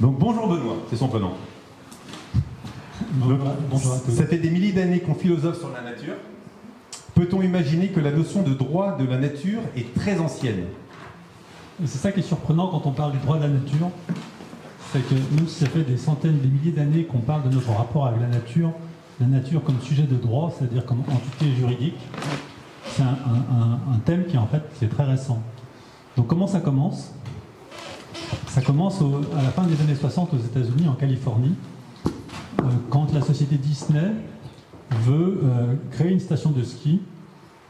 Donc bonjour Benoît, c'est son prénom. Bonjour à tous. Ça fait des milliers d'années qu'on philosophe sur la nature. Peut-on imaginer que la notion de droit de la nature est très ancienne? C'est ça qui est surprenant quand on parle du droit de la nature, c'est que nous, ça fait des centaines, des milliers d'années qu'on parle de notre rapport avec la nature comme sujet de droit, c'est-à-dire comme entité juridique. C'est un thème qui en fait c'est très récent. Donc comment ça commence? Ça commence à la fin des années 60 aux États-Unis, en Californie, quand la société Disney veut créer une station de ski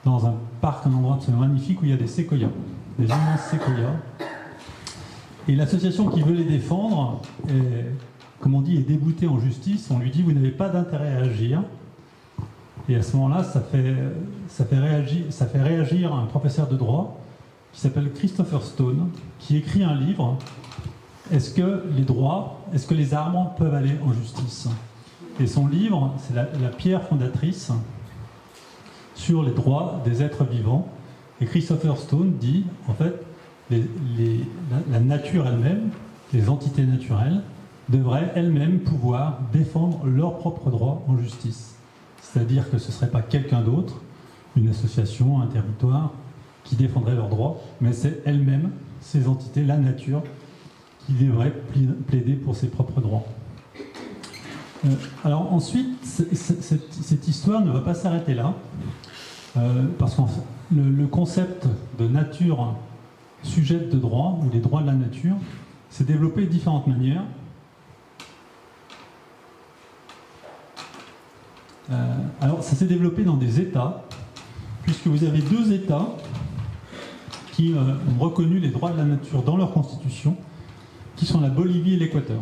dans un parc, un endroit absolument magnifique où il y a des séquoias, des immenses séquoias. Et l'association qui veut les défendre, comme on dit, est déboutée en justice. On lui dit: vous n'avez pas d'intérêt à agir. Et à ce moment-là, ça fait réagir un professeur de droit qui s'appelle Christopher Stone, qui écrit un livre. Est-ce que les arbres peuvent aller en justice? Et son livre, c'est la pierre fondatrice sur les droits des êtres vivants. Et Christopher Stone dit, en fait, la nature elle-même, les entités naturelles, devraient elles-mêmes pouvoir défendre leurs propres droits en justice. C'est-à-dire que ce ne serait pas quelqu'un d'autre, une association, un territoire, qui défendrait leurs droits, mais c'est elles-mêmes, ces entités, la nature, qui devrait plaider pour ses propres droits. Alors ensuite, cette histoire ne va pas s'arrêter là, parce que le concept de nature sujette de droit, ou les droits de la nature, s'est développé de différentes manières. Alors ça s'est développé dans des États, puisque vous avez deux États qui ont reconnu les droits de la nature dans leur constitution, qui sont la Bolivie et l'Équateur.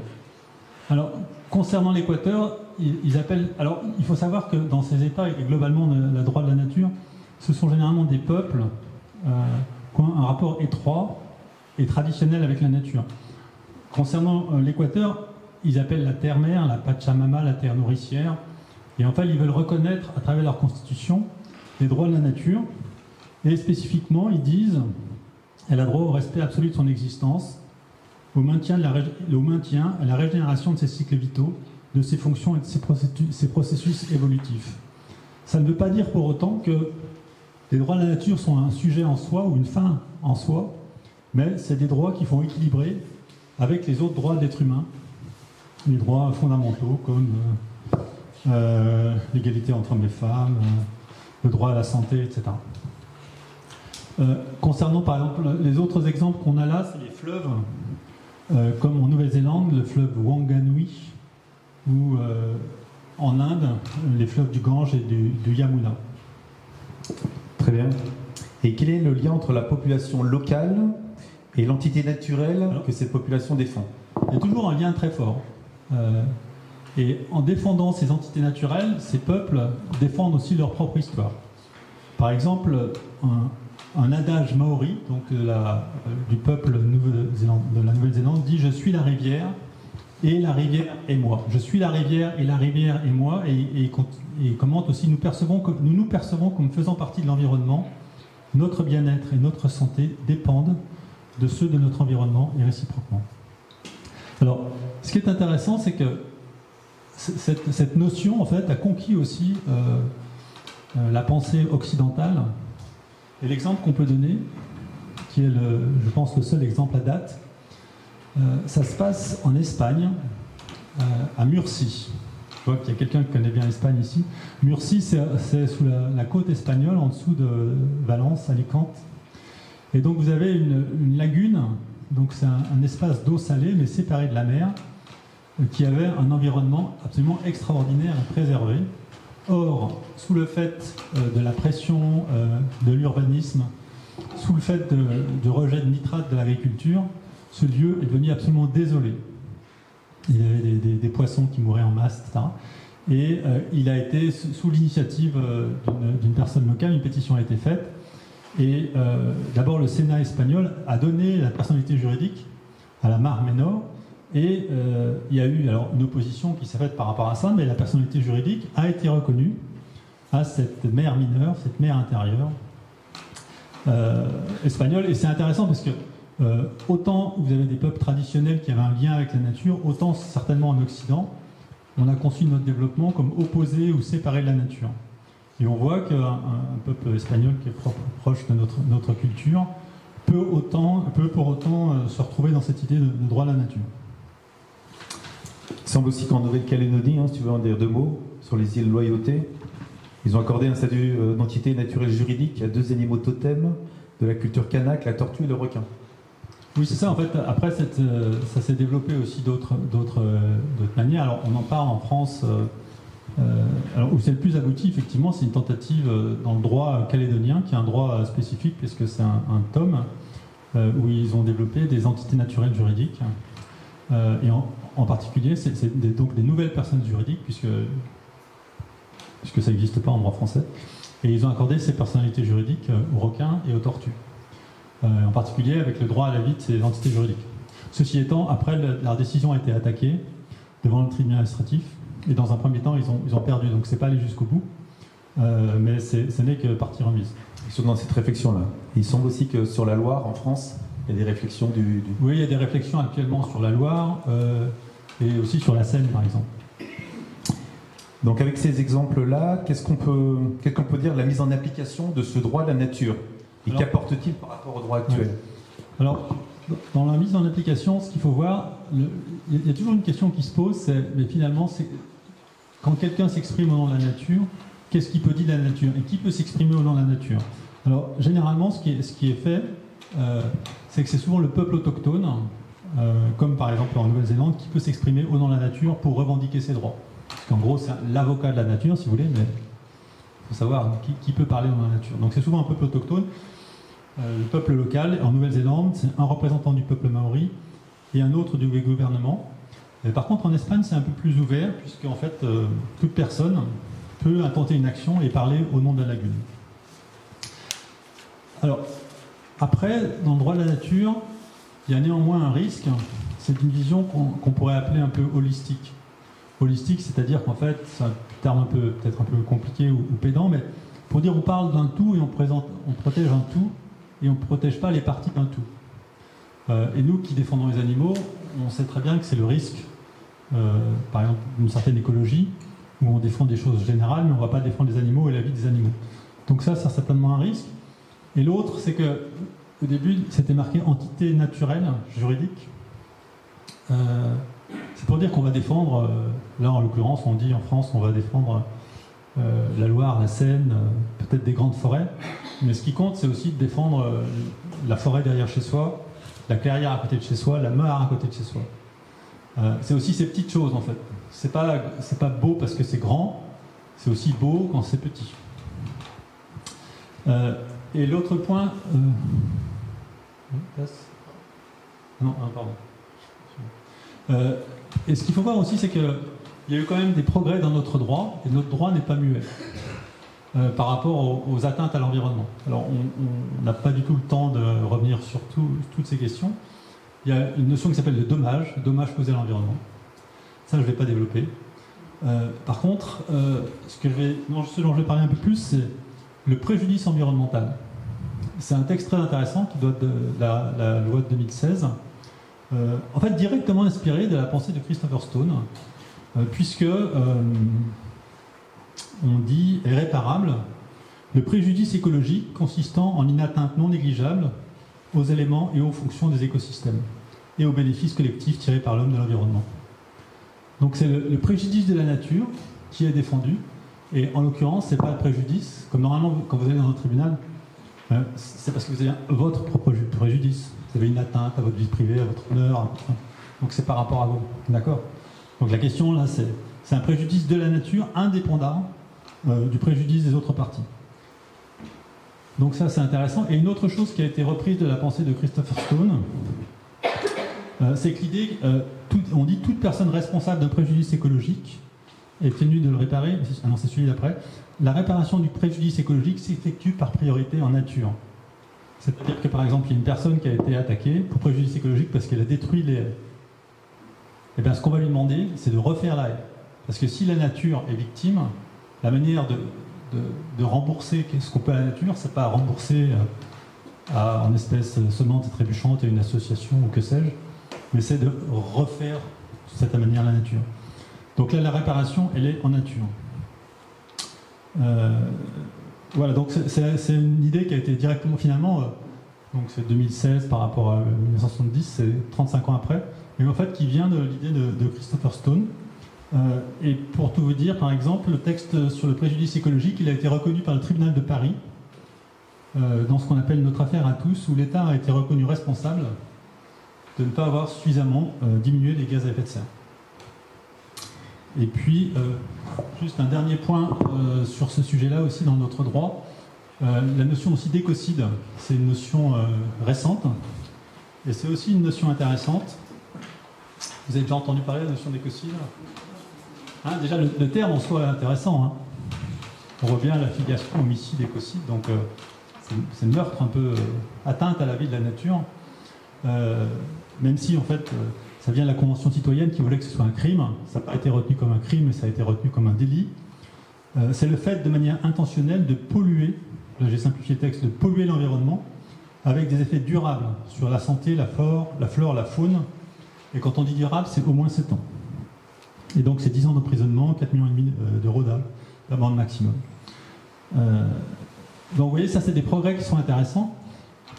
Alors, concernant l'Équateur, ils appellent... Alors, il faut savoir que dans ces États, et globalement, le droit de la nature, ce sont généralement des peuples qui ont un rapport étroit et traditionnel avec la nature. Concernant l'Équateur, ils appellent la terre-mère, la Pachamama, la terre nourricière, et en fait, ils veulent reconnaître, à travers leur constitution, les droits de la nature, et spécifiquement, ils disent qu'elle a droit au respect absolu de son existence, au maintien et la régénération de ses cycles vitaux, de ses fonctions et de ses processus évolutifs. Ça ne veut pas dire pour autant que les droits de la nature sont un sujet en soi ou une fin en soi, mais c'est des droits qui font équilibrer avec les autres droits de l'être humain, les droits fondamentaux comme l'égalité entre hommes et femmes, le droit à la santé, etc. Concernant par exemple les autres exemples qu'on a là, c'est les fleuves, comme en Nouvelle-Zélande, le fleuve Wanganui, ou en Inde, les fleuves du Gange et du Yamuna. Très bien. Et quel est le lien entre la population locale et l'entité naturelle que cette population défend? Il y a toujours un lien très fort. Et en défendant ces entités naturelles, ces peuples défendent aussi leur propre histoire. Par exemple, un adage maori, donc du peuple de la Nouvelle-Zélande, dit: je suis la rivière et la rivière est moi. Je suis la rivière et la rivière est moi. Et commente aussi: nous nous percevons comme faisant partie de l'environnement. Notre bien-être et notre santé dépendent de ceux de notre environnement et réciproquement. Alors, ce qui est intéressant, c'est que cette notion, en fait, a conquis aussi la pensée occidentale. Et l'exemple qu'on peut donner, qui est, je pense, le seul exemple à date, ça se passe en Espagne, à Murcie. Je vois qu'il y a quelqu'un qui connaît bien l'Espagne ici. Murcie, c'est sous la côte espagnole, en dessous de Valence, Alicante. Et donc vous avez une lagune, donc c'est un espace d'eau salée, mais séparé de la mer, qui avait un environnement absolument extraordinaire et préservé. Or, sous le fait de la pression de l'urbanisme, sous le fait de rejet de nitrates de l'agriculture, ce lieu est devenu absolument désolé. Il y avait des poissons qui mouraient en masse, etc. Et il a été, sous l'initiative d'une personne locale, une pétition a été faite. Et d'abord, le Sénat espagnol a donné la personnalité juridique à la Mar Menor. Et il y a eu alors une opposition qui s'est faite par rapport à ça, mais la personnalité juridique a été reconnue à cette mer mineure, cette mer intérieure espagnole. Et c'est intéressant parce que Autant vous avez des peuples traditionnels qui avaient un lien avec la nature, autant certainement en Occident, on a conçu notre développement comme opposé ou séparé de la nature. Et on voit qu'un peuple espagnol qui est proche de notre culture peut pour autant se retrouver dans cette idée de droit à la nature. Il semble aussi qu'en Nouvelle-Calédonie, si tu veux en dire deux mots, sur les îles Loyauté, ils ont accordé un statut d'entité naturelle juridique à deux animaux totems de la culture kanak, la tortue et le requin. Oui, c'est ça. En fait, après, ça s'est développé aussi d'autres manières. Alors, on en parle en France. Alors, où c'est le plus abouti, effectivement, c'est une tentative dans le droit calédonien, qui est un droit spécifique, puisque c'est un tome où ils ont développé des entités naturelles juridiques. Et en particulier, c'est donc des nouvelles personnes juridiques, puisque ça n'existe pas en droit français. Et ils ont accordé ces personnalités juridiques aux requins et aux tortues. En particulier avec le droit à la vie de ces entités juridiques. Ceci étant, après, leur décision a été attaquée devant le tribunal administratif, et dans un premier temps, ils ont perdu, donc c'est pas allé jusqu'au bout, mais ce n'est que partie remise. Ils sont dans cette réflexion-là. Il semble aussi que sur la Loire, en France, il y a des réflexions Oui, il y a des réflexions actuellement sur la Loire, et aussi sur la Seine, par exemple. Donc avec ces exemples-là, qu'est-ce qu'on peut dire de la mise en application de ce droit de la nature? Et qu'apporte-t-il par rapport au droit actuel? Alors, dans la mise en application, ce qu'il faut voir, il y a toujours une question qui se pose, mais finalement, c'est quand quelqu'un s'exprime au nom de la nature, qu'est-ce qu'il peut dire de la nature? Et qui peut s'exprimer au nom de la nature? Alors, généralement, ce qui est fait, c'est que c'est souvent le peuple autochtone, comme par exemple en Nouvelle-Zélande, qui peut s'exprimer au nom de la nature pour revendiquer ses droits. Parce qu'en gros, c'est l'avocat de la nature, si vous voulez, mais il faut savoir qui peut parler au nom de la nature. Donc c'est souvent un peuple autochtone. Le peuple local, en Nouvelle-Zélande, c'est un représentant du peuple maori et un autre du gouvernement. Par contre, en Espagne, c'est un peu plus ouvert, puisque en fait, toute personne peut intenter une action et parler au nom de la lagune. Alors, après, dans le droit de la nature, il y a néanmoins un risque, c'est une vision qu'on pourrait appeler un peu holistique. Holistique, c'est-à-dire qu'en fait, c'est un terme peut-être un peu compliqué ou pédant, mais pour dire on parle d'un tout et on protège un tout, et on ne protège pas les parties d'un tout. Et nous qui défendons les animaux, on sait très bien que c'est le risque, par exemple, d'une certaine écologie, où on défend des choses générales, mais on ne va pas défendre les animaux et la vie des animaux. Donc ça, c'est certainement un risque. Et l'autre, c'est que au début, c'était marqué entité naturelle, juridique. C'est pour dire qu'on va défendre, là en l'occurrence, on dit en France, on va défendre la Loire, la Seine, peut-être des grandes forêts. Mais ce qui compte, c'est aussi de défendre la forêt derrière chez soi, la clairière à côté de chez soi, la mare à côté de chez soi. C'est aussi ces petites choses, en fait. C'est pas beau parce que c'est grand, c'est aussi beau quand c'est petit. Et l'autre point... Non, pardon. Et ce qu'il faut voir aussi, c'est qu'il y a eu quand même des progrès dans notre droit, et notre droit n'est pas muet par rapport aux atteintes à l'environnement. Alors, on n'a pas du tout le temps de revenir sur toutes ces questions. Il y a une notion qui s'appelle le dommage causé à l'environnement. Ça, je ne vais pas développer. Par contre, ce dont je vais parler un peu plus, c'est le préjudice environnemental. C'est un texte très intéressant qui doit de la loi de 2016. En fait, directement inspiré de la pensée de Christopher Stone, puisque on dit irréparable le préjudice écologique consistant en une atteinte non négligeable aux éléments et aux fonctions des écosystèmes et aux bénéfices collectifs tirés par l'homme de l'environnement. Donc c'est le préjudice de la nature qui est défendu, et en l'occurrence, c'est pas le préjudice, comme normalement quand vous allez dans un tribunal, c'est parce que vous avez votre propre préjudice. Vous avez une atteinte à votre vie privée, à votre honneur. Donc c'est par rapport à vous. D'accord? Donc la question là, c'est un préjudice de la nature indépendant du préjudice des autres parties. Donc ça, c'est intéressant. Et une autre chose qui a été reprise de la pensée de Christopher Stone, c'est que l'idée, on dit toute personne responsable d'un préjudice écologique est tenue de le réparer. Ah non, c'est celui d'après. La réparation du préjudice écologique s'effectue par priorité en nature. C'est-à-dire que, par exemple, il y a une personne qui a été attaquée pour préjudice écologique parce qu'elle a détruit les haies. Eh bien, ce qu'on va lui demander, c'est de refaire la haie. Parce que si la nature est victime, la manière de rembourser ce qu'on peut à la nature, c'est pas rembourser en espèces sonnantes et trébuchantes et une association ou que sais-je, mais c'est de refaire de cette manière la nature. Donc là, la réparation, elle est en nature. Voilà, donc c'est une idée qui a été directement, finalement, donc c'est 2016 par rapport à 1970, c'est 35 ans après, mais en fait qui vient de l'idée de Christopher Stone. Et pour tout vous dire, par exemple, le texte sur le préjudice écologique, il a été reconnu par le tribunal de Paris, dans ce qu'on appelle notre affaire à tous, où l'État a été reconnu responsable de ne pas avoir suffisamment diminué les gaz à effet de serre. Et puis, juste un dernier point sur ce sujet-là aussi dans notre droit, la notion aussi d'écocide, c'est une notion récente, et c'est aussi une notion intéressante. Vous avez déjà entendu parler de la notion d'écocide ? Hein, déjà, le terme en soi est intéressant. Hein. On revient à la filiation homicide-écocide, donc c'est meurtre un peu atteinte à la vie de la nature, même si en fait ça vient de la Convention citoyenne qui voulait que ce soit un crime. Ça n'a pas été retenu comme un crime, mais ça a été retenu comme un délit. C'est le fait de manière intentionnelle de polluer, là j'ai simplifié le texte, de polluer l'environnement avec des effets durables sur la santé, la flore, la faune. Et quand on dit durable, c'est au moins 7 ans. Et donc c'est 10 ans d'emprisonnement, 4,5 millions d'euros d'amende maximum. Donc vous voyez, ça c'est des progrès qui sont intéressants.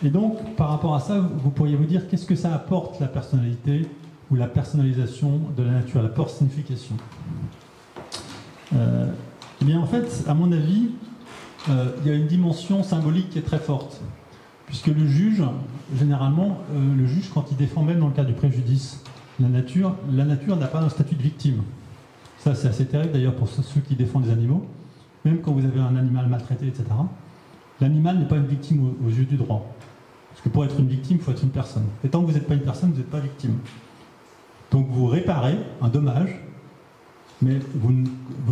Et donc par rapport à ça, vous pourriez vous dire qu'est-ce que ça apporte la personnalité ou la personnalisation de la nature, la personnification. Eh bien en fait, à mon avis, il y a une dimension symbolique qui est très forte. Puisque le juge, généralement, le juge quand il défend, même dans le cas du préjudice, la nature n'a pas un statut de victime. Ça, c'est assez terrible d'ailleurs pour ceux qui défendent les animaux. Même quand vous avez un animal maltraité, etc., l'animal n'est pas une victime aux yeux du droit. Parce que pour être une victime, il faut être une personne. Et tant que vous n'êtes pas une personne, vous n'êtes pas victime. Donc vous réparez un dommage, mais vous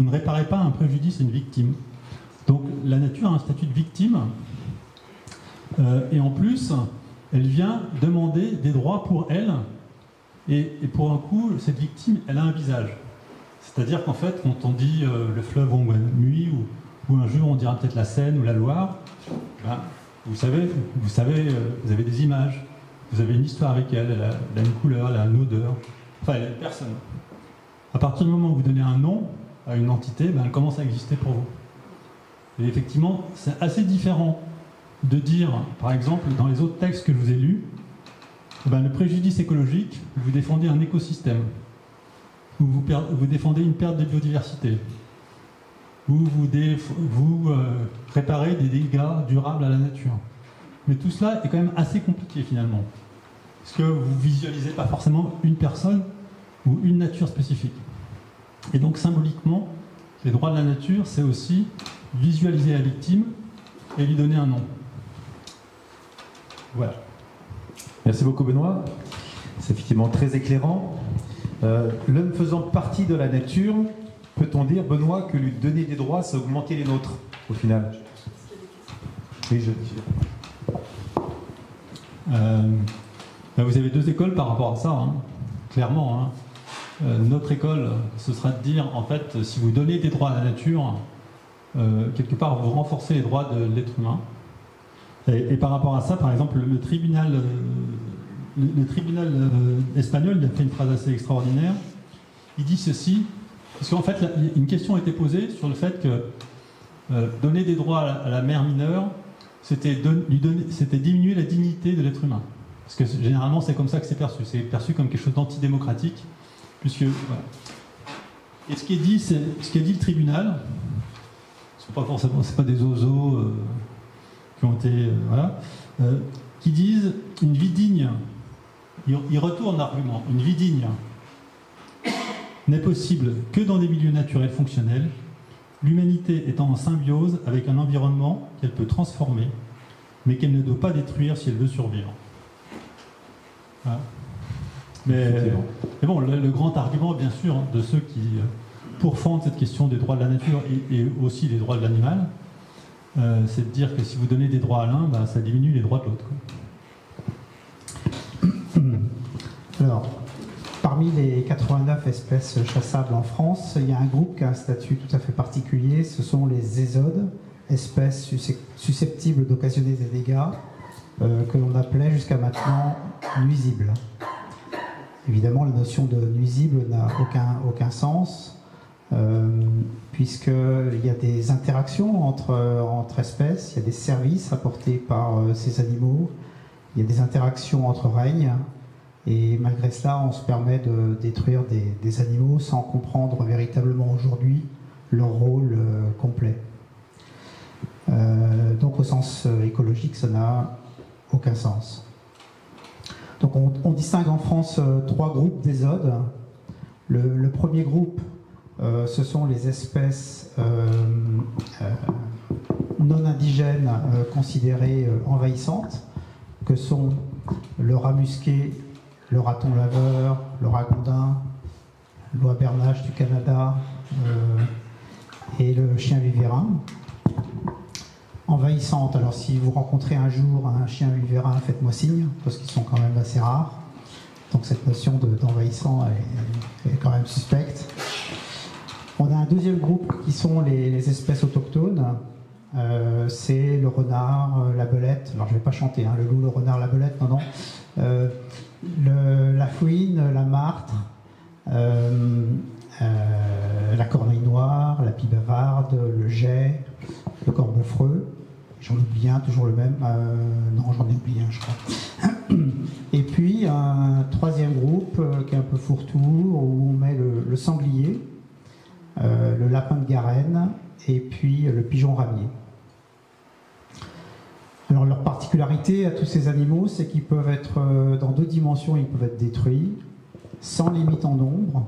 ne réparez pas un préjudice et une victime. Donc la nature a un statut de victime, et en plus, elle vient demander des droits pour elle. Et pour un coup, cette victime, elle a un visage. C'est-à-dire qu'en fait, quand on dit le fleuve Ongwen-Mui, ou un jour on dira peut-être la Seine ou la Loire, ben, vous savez, vous avez des images, vous avez une histoire avec elle, elle a une couleur, elle a une odeur, enfin elle a une personne. À partir du moment où vous donnez un nom à une entité, ben, elle commence à exister pour vous. Et effectivement, c'est assez différent de dire, par exemple, dans les autres textes que je vous ai lus, ben, le préjudice écologique, vous défendez un écosystème, ou vous défendez une perte de biodiversité, ou vous réparez des dégâts durables à la nature. Mais tout cela est quand même assez compliqué finalement, parce que vous ne visualisez pas forcément une personne ou une nature spécifique. Et donc symboliquement, les droits de la nature, c'est aussi visualiser la victime et lui donner un nom. Voilà. Merci beaucoup Benoît, c'est effectivement très éclairant. L'homme faisant partie de la nature, peut-on dire, Benoît, que lui donner des droits, c'est augmenter les nôtres, au final? Oui, je dis. Vous avez deux écoles par rapport à ça, hein, clairement. Hein. Notre école, ce sera de dire, en fait, si vous donnez des droits à la nature, quelque part, vous renforcez les droits de l'être humain. Et par rapport à ça, par exemple, le tribunal espagnol, il a fait une phrase assez extraordinaire. Il dit ceci, parce qu'en fait, une question a été posée sur le fait que donner des droits à la mère mineure, c'était diminuer la dignité de l'être humain. Parce que généralement, c'est comme ça que c'est perçu. C'est perçu comme quelque chose d'antidémocratique. Puisque, voilà. Et ce qui est dit, ce qu'a dit le tribunal, c'est pas forcément, c'est pas des oiseaux qui ont été, voilà, qui disent une vie digne. Ils retournent l'argument. Une vie digne n'est possible que dans des milieux naturels fonctionnels, l'humanité étant en symbiose avec un environnement qu'elle peut transformer, mais qu'elle ne doit pas détruire si elle veut survivre. Voilà. Mais bon, le grand argument, bien sûr, de ceux qui pourfendent cette question des droits de la nature et aussi des droits de l'animal, c'est de dire que si vous donnez des droits à l'un, bah, ça diminue les droits de l'autre. Alors, parmi les 89 espèces chassables en France, il y a un groupe qui a un statut tout à fait particulier, ce sont les ésodes, espèces susceptibles d'occasionner des dégâts. que l'on appelait jusqu'à maintenant nuisibles. Évidemment, la notion de nuisible n'a aucun sens, puisqu'il y a des interactions entre espèces, il y a des services apportés par ces animaux, il y a des interactions entre règnes, et malgré cela, on se permet de détruire des animaux sans comprendre véritablement aujourd'hui leur rôle complet. Donc au sens écologique, ça n'a aucun sens. Donc on distingue en France 3 groupes d'ésodes. Le premier groupe, ce sont les espèces non indigènes considérées envahissantes, que sont le rat musqué, le raton laveur, le ragondin, l'oie bernache du Canada et le chien vivérin. Envahissantes, alors si vous rencontrez un jour un chien vivérin, faites-moi signe, parce qu'ils sont quand même assez rares. Donc cette notion d'envahissant est quand même suspecte. On a un deuxième groupe qui sont les espèces autochtones. C'est le renard, la belette, alors je ne vais pas chanter, hein, le loup, le renard, la belette, non. La fouine, la martre, la corneille noire, la pie bavarde, le geai, le corbeau-freux. J'en oublie un, toujours le même. Non, j'en ai oublié un, je crois. Et puis un troisième groupe qui est un peu fourre-tout, où on met le sanglier, le lapin de Garenne et puis le pigeon ramier. Alors leur particularité à tous ces animaux, c'est qu'ils peuvent être dans 2 dimensions, ils peuvent être détruits, sans limite en nombre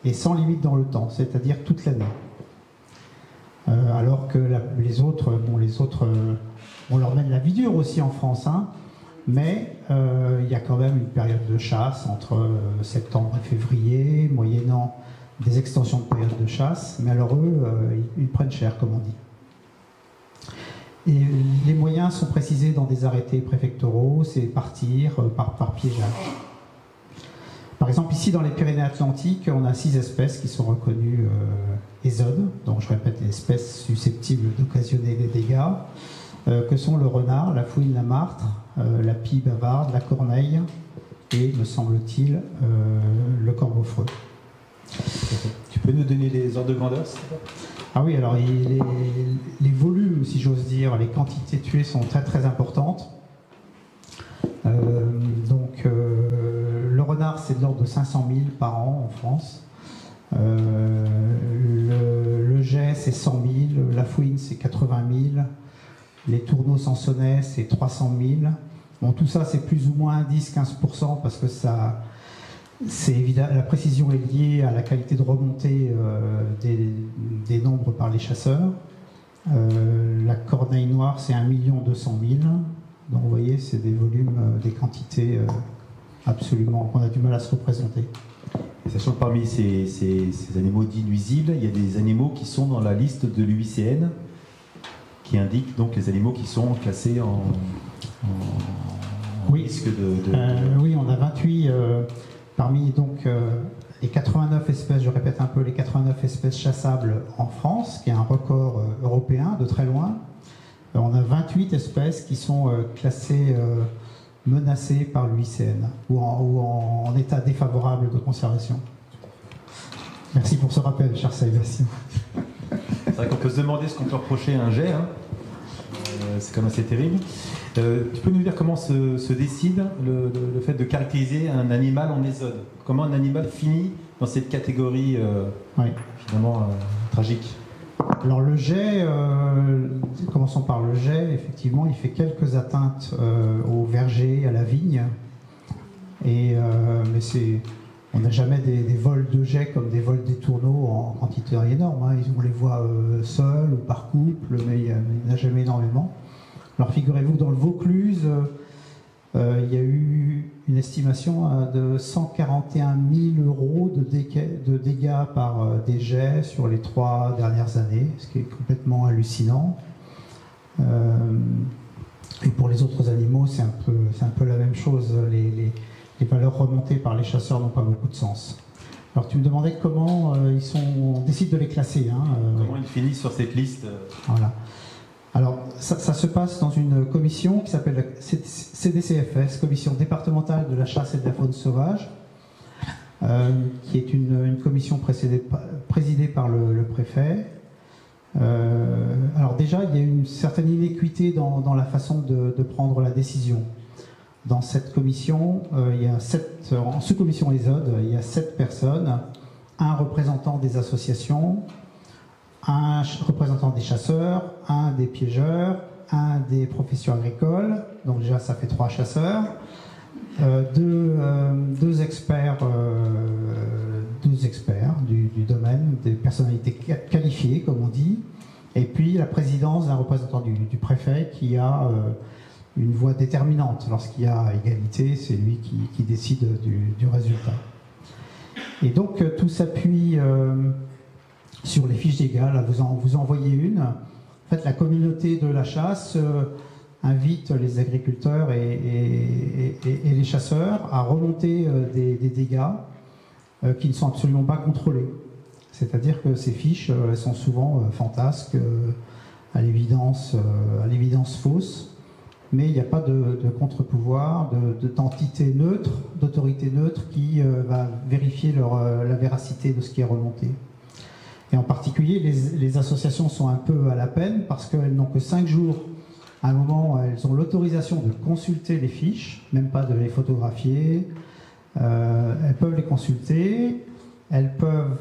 et sans limite dans le temps, c'est-à-dire toute l'année. Alors que les autres, on leur mène la vie dure aussi en France, hein, mais il y a quand même une période de chasse entre septembre et février, moyennant des extensions de période de chasse, mais alors eux, ils prennent cher, comme on dit. Et les moyens sont précisés dans des arrêtés préfectoraux, c'est partir par piégeage. Par exemple, ici dans les Pyrénées-Atlantiques, on a 6 espèces qui sont reconnues ésodes, donc je répète, les espèces susceptibles d'occasionner des dégâts, que sont le renard, la fouine, la martre, la pie bavarde, la corneille et, me semble-t-il, le corbeau-freux. Tu peux nous donner les ordres de grandeur, s'il te plaît ? Ah oui, alors les volumes, si j'ose dire, les quantités tuées sont très très importantes. Le renard, c'est de l'ordre de 500 000 par an en France. Le geai, c'est 100 000. La fouine, c'est 80 000. Les tourneaux sansonnets, c'est 300 000. Bon, tout ça, c'est plus ou moins 10-15% parce que ça... C'est évident, la précision est liée à la qualité de remontée des nombres par les chasseurs. La corneille noire, c'est 1 200 000. Donc vous voyez, c'est des volumes, des quantités absolument qu'on a du mal à se représenter. Et sachant que parmi ces animaux dits nuisibles, il y a des animaux qui sont dans la liste de l'UICN, qui indique donc les animaux qui sont classés en risque de... Oui, on a 28... Parmi donc les 89 espèces, je répète un peu, les 89 espèces chassables en France, qui est un record européen de très loin, on a 28 espèces qui sont classées menacées par l'UICN ou en état défavorable de conservation. Merci pour ce rappel, cher Sébastien. C'est vrai qu'on peut se demander ce qu'on peut reprocher à un geai, hein. C'est quand même assez terrible. Tu peux nous dire comment se décide le fait de caractériser un animal en ésode? Comment un animal finit dans cette catégorie finalement tragique? Alors le geai, commençons par le geai, effectivement, il fait quelques atteintes au verger, à la vigne, mais on n'a jamais des vols de geais comme des vols des tourneaux en quantité énorme, hein. On les voit seuls ou par couple, mais il n'y en a jamais énormément. Alors figurez-vous, dans le Vaucluse, il y a eu une estimation de 141 000 € de dégâts par des geais sur les 3 dernières années, ce qui est complètement hallucinant. Et pour les autres animaux, c'est un peu la même chose. Les valeurs remontées par les chasseurs n'ont pas beaucoup de sens. Alors tu me demandais comment on décide de les classer. Hein, comment ils finissent sur cette liste Voilà. Alors, ça se passe dans une commission qui s'appelle la CDCFS, Commission départementale de la chasse et de la faune sauvage, qui est une commission présidée par le préfet. Alors déjà, il y a une certaine inéquité dans la façon de prendre la décision. Dans cette commission, en sous-commission ESOD, il y a 7 personnes, un représentant des associations, un représentant des chasseurs, un des piégeurs, un des professions agricoles, donc déjà ça fait 3 chasseurs, deux experts du domaine, des personnalités qualifiées, comme on dit, et puis la présidence d'un représentant du préfet qui a une voix déterminante. Lorsqu'il y a égalité, c'est lui qui décide du résultat. Et donc tout s'appuie sur les fiches dégâts. Là, vous en voyez une. En fait, la communauté de la chasse invite les agriculteurs et les chasseurs à remonter des dégâts qui ne sont absolument pas contrôlés. C'est-à-dire que ces fiches, elles sont souvent fantasques, à l'évidence fausse, mais il n'y a pas de contre-pouvoir, d'entité neutre, d'autorité neutre qui va vérifier la véracité de ce qui est remonté. Et en particulier, les associations sont un peu à la peine parce qu'elles n'ont que 5 jours. À un moment, elles ont l'autorisation de consulter les fiches, même pas de les photographier. Elles peuvent les consulter. Elles peuvent.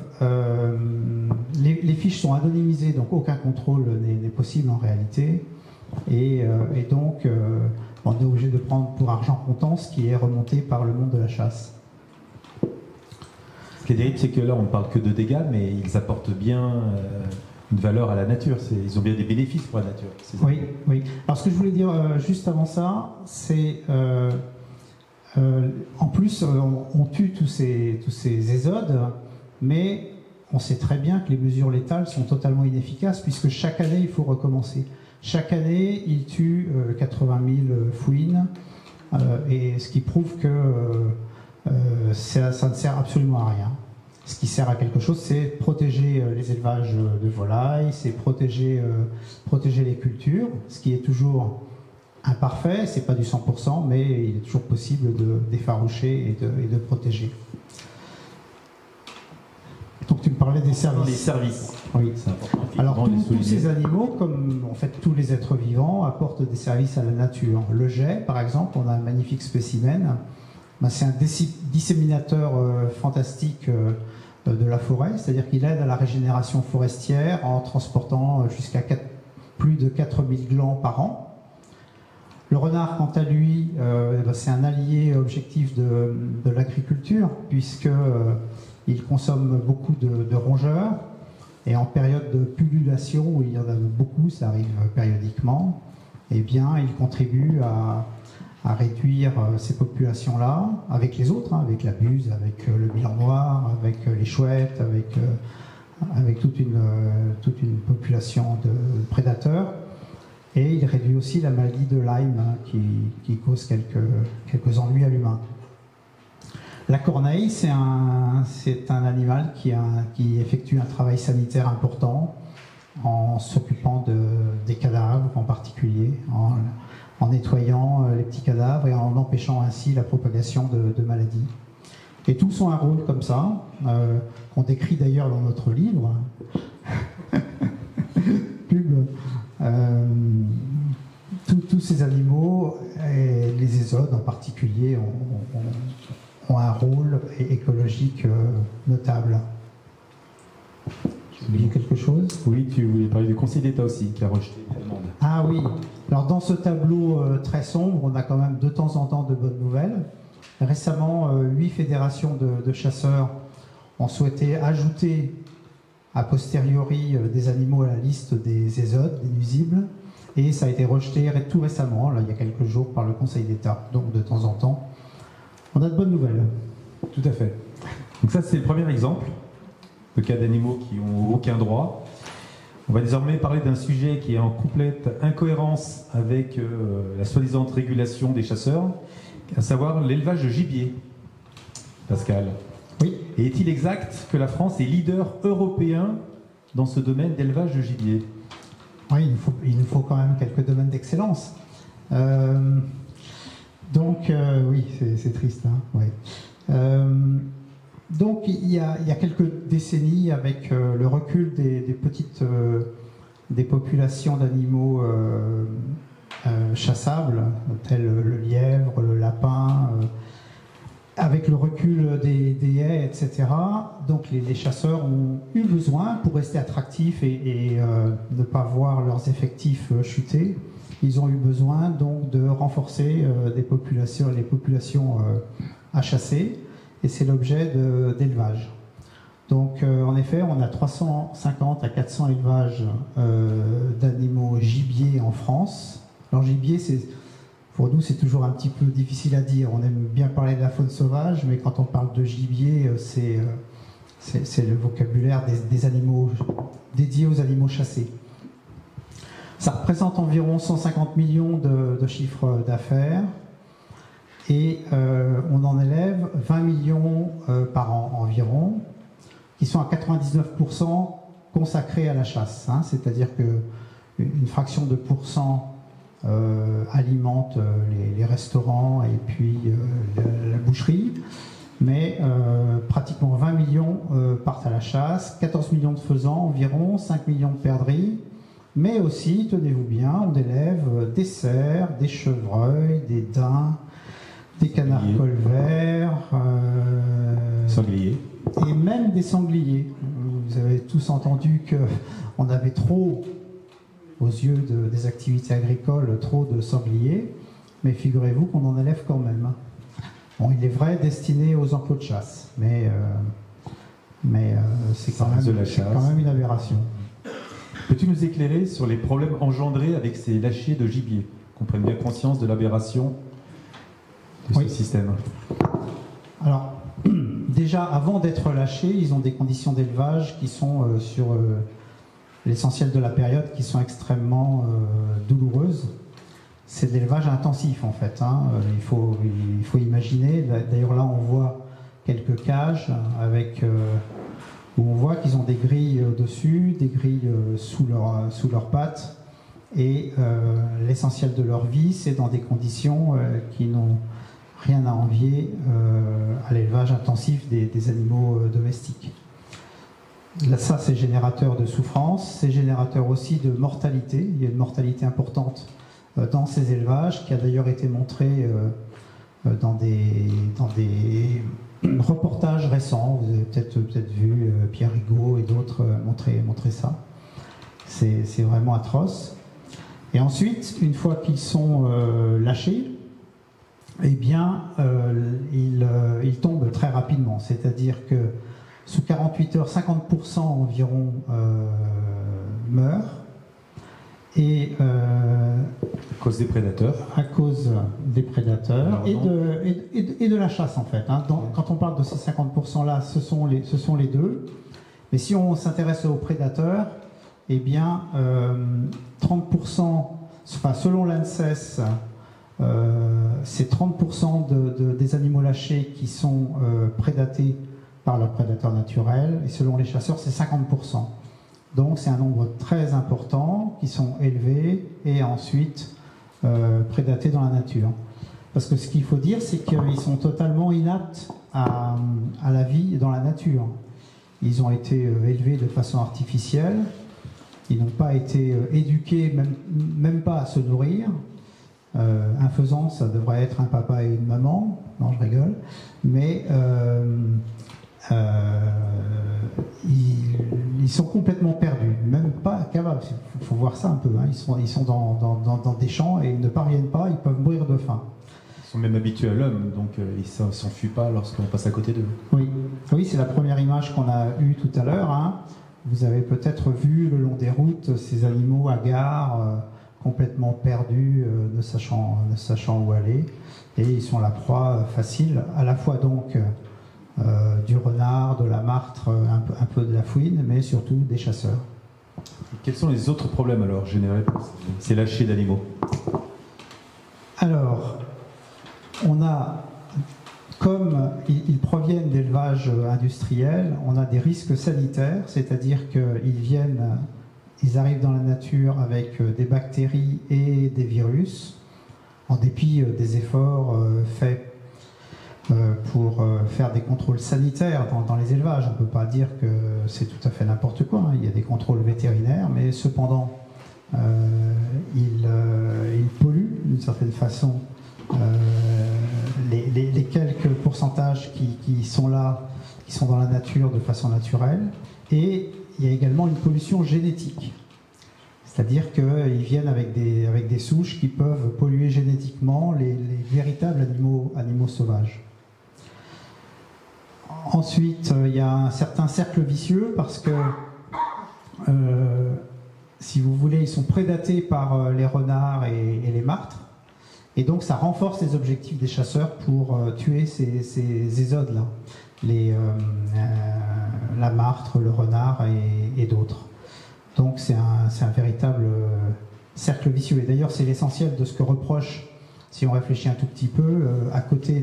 Les fiches sont anonymisées, donc aucun contrôle n'est possible en réalité. Et donc, on est obligé de prendre pour argent comptant ce qui est remonté par le monde de la chasse. Ce qui est terrible, c'est que là, on ne parle que de dégâts, mais ils apportent bien une valeur à la nature. Ils ont bien des bénéfices pour la nature. Oui, oui. Alors, ce que je voulais dire juste avant ça, c'est en plus, on tue tous ces ésodes, mais on sait très bien que les mesures létales sont totalement inefficaces, puisque chaque année, il faut recommencer. Chaque année, ils tuent 80 000 fouines, et ce qui prouve que ça ne sert absolument à rien. Ce qui sert à quelque chose, c'est protéger les élevages de volailles, c'est protéger les cultures, ce qui est toujours imparfait, c'est pas du 100%, mais il est toujours possible d'effaroucher et de protéger. Donc tu me parlais des services. Les services. Oui. C'est important. Alors tous ces animaux, comme en fait tous les êtres vivants, apportent des services à la nature. Le jet, par exemple, on a un magnifique spécimen. C'est un disséminateur fantastique de la forêt, c'est-à-dire qu'il aide à la régénération forestière en transportant jusqu'à plus de 4000 glands par an. Le renard, quant à lui, c'est un allié objectif de l'agriculture, puisqu'il consomme beaucoup de rongeurs, et en période de pullulation, où il y en a beaucoup, ça arrive périodiquement, eh bien, il contribue à réduire ces populations-là, avec les autres, avec la buse, avec le bilan noir, avec les chouettes, avec toute une population de prédateurs. Et il réduit aussi la maladie de Lyme, qui cause quelques ennuis à l'humain. La corneille, c'est un animal qui effectue un travail sanitaire important en s'occupant des cadavres en particulier, en nettoyant les petits cadavres et en empêchant ainsi la propagation de maladies. Et tous ont un rôle comme ça, qu'on décrit d'ailleurs dans notre livre. Pub. Tous ces animaux, et les ésodes en particulier, ont un rôle écologique notable. J'ai oublié quelque chose ? Oui, tu voulais parler du Conseil d'État aussi, qui a rejeté les demandes. Ah oui, alors dans ce tableau très sombre, on a quand même de temps en temps de bonnes nouvelles. Récemment, 8 fédérations de chasseurs ont souhaité ajouter a posteriori des animaux à la liste des ésodes, des nuisibles, et ça a été rejeté tout récemment, là, il y a quelques jours, par le Conseil d'État. Donc de temps en temps, on a de bonnes nouvelles. Tout à fait. Donc ça, c'est le premier exemple de cas d'animaux qui n'ont aucun droit. On va désormais parler d'un sujet qui est en complète incohérence avec la soi-disant régulation des chasseurs, à savoir l'élevage de gibier. Pascal. Oui. Et est-il exact que la France est leader européen dans ce domaine d'élevage de gibier ? Oui, il nous faut quand même quelques domaines d'excellence. Donc, oui, c'est triste. Hein, ouais. Donc, il y a quelques décennies, avec le recul des populations d'animaux chassables, tels le lièvre, le lapin, avec le recul des haies, etc., donc les chasseurs ont eu besoin, pour rester attractifs et ne pas voir leurs effectifs chuter, ils ont eu besoin donc de renforcer les populations à chasser, et c'est l'objet d'élevage. Donc en effet, on a 350 à 400 élevages d'animaux gibiers en France. Alors gibier, pour nous, c'est toujours un petit peu difficile à dire. On aime bien parler de la faune sauvage, mais quand on parle de gibier, c'est le vocabulaire des animaux dédiés aux animaux chassés. Ça représente environ 150 millions de chiffres d'affaires et on en élève 20 millions par an environ, qui sont à 99% consacrés à la chasse. Hein, c'est-à-dire qu'une fraction de pourcent alimente les restaurants et puis la boucherie, mais pratiquement 20 millions partent à la chasse, 14 millions de faisans environ, 5 millions de perdrix, mais aussi, tenez-vous bien, on élève des cerfs, des chevreuils, des daims, des canards colverts, sangliers, et même des sangliers. Vous avez tous entendu qu'on avait trop, aux yeux des activités agricoles, trop de sangliers, mais figurez-vous qu'on en élève quand même. Bon, il est vrai destiné aux enclos de chasse, mais c'est quand même une aberration. Peux-tu nous éclairer sur les problèmes engendrés avec ces lâchers de gibier, qu'on prenne bien conscience de l'aberration de ce système? Alors, déjà, avant d'être lâchés, ils ont des conditions d'élevage qui sont sur l'essentiel de la période, qui sont extrêmement douloureuses. C'est de l'élevage intensif, en fait. Hein. Il faut imaginer, d'ailleurs là on voit quelques cages où on voit qu'ils ont des grilles dessus, des grilles sous leurs pattes, et l'essentiel de leur vie, c'est dans des conditions qui n'ont rien à envier à l'élevage intensif des animaux domestiques. Là, ça, c'est générateur de souffrance, c'est générateur aussi de mortalité. Il y a une mortalité importante dans ces élevages, qui a d'ailleurs été montrée dans des reportages récents. Vous avez peut-être vu Pierre Rigaud et d'autres montrer ça. C'est vraiment atroce. Et ensuite, une fois qu'ils sont lâchés, eh bien, ils tombent très rapidement. C'est-à-dire que sous 48 heures, 50% environ meurent. Et à cause des prédateurs. À cause des prédateurs et de la chasse, en fait. Hein. Quand on parle de ces 50%-là, ce sont les deux. Mais si on s'intéresse aux prédateurs, eh bien, 30%, enfin, selon l'ANSES, c'est 30% des animaux lâchés qui sont prédatés par leurs prédateurs naturels, et selon les chasseurs, c'est 50%. Donc c'est un nombre très important qui sont élevés et ensuite prédatés dans la nature. Parce que ce qu'il faut dire, c'est qu'ils sont totalement inaptes à la vie dans la nature. Ils ont été élevés de façon artificielle, ils n'ont pas été éduqués, même pas à se nourrir. Un faisan, ça devrait être un papa et une maman. Non, je rigole. Mais ils sont complètement perdus, même pas capables. Il faut voir ça un peu. Hein. Ils sont dans des champs et ils ne parviennent pas, ils peuvent mourir de faim. Ils sont même habitués à l'homme, donc ils ne s'enfuient pas lorsqu'on passe à côté d'eux. Oui, c'est la première image qu'on a eue tout à l'heure. Hein. Vous avez peut-être vu le long des routes ces animaux hagards, complètement perdus, ne sachant où aller. Et ils sont la proie facile, à la fois donc du renard, de la martre, un peu de la fouine, mais surtout des chasseurs. Et quels sont les autres problèmes alors générés par ces lâchers d'animaux? Alors, on a, comme ils proviennent d'élevage industriel, on a des risques sanitaires, c'est-à-dire qu'ils viennent ils arrivent dans la nature avec des bactéries et des virus, en dépit des efforts faits pour faire des contrôles sanitaires dans les élevages. On ne peut pas dire que c'est tout à fait n'importe quoi, hein. Il y a des contrôles vétérinaires, mais cependant, ils polluent d'une certaine façon les quelques pourcentages qui sont là, qui sont dans la nature de façon naturelle. Et il y a également une pollution génétique. C'est-à-dire qu'ils viennent avec des souches qui peuvent polluer génétiquement les véritables animaux sauvages. Ensuite, il y a un certain cercle vicieux parce que, si vous voulez, ils sont prédatés par les renards et les martres. Et donc, ça renforce les objectifs des chasseurs pour tuer ces ésodes-là. La martre, le renard et d'autres. Donc, c'est un véritable cercle vicieux. Et d'ailleurs, c'est l'essentiel de ce que reproche, si on réfléchit un tout petit peu, à côté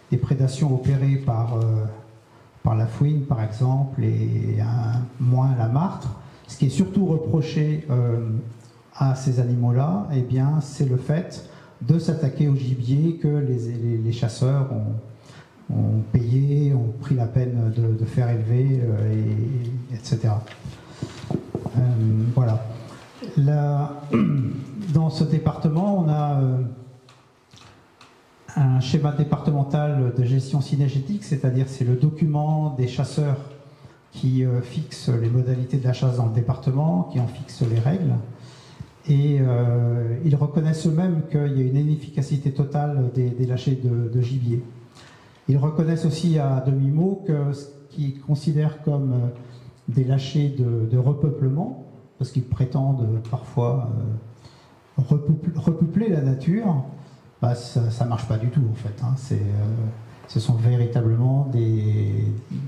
des prédations opérées par la fouine, par exemple, et moins la martre. Ce qui est surtout reproché à ces animaux-là, eh bien, c'est le fait de s'attaquer au gibier que les chasseurs ont payé, ont pris la peine de faire élever, etc. Voilà. Dans ce département, on a un schéma départemental de gestion cynégétique, c'est-à-dire c'est le document des chasseurs qui fixe les modalités de la chasse dans le département, qui en fixe les règles. Et ils reconnaissent eux-mêmes qu'il y a une inefficacité totale des lâchers de gibier. Ils reconnaissent aussi à demi-mot que ce qu'ils considèrent comme des lâchers de repeuplement, parce qu'ils prétendent parfois repeupler la nature, bah, ça ne marche pas du tout en fait. Hein. Ce sont véritablement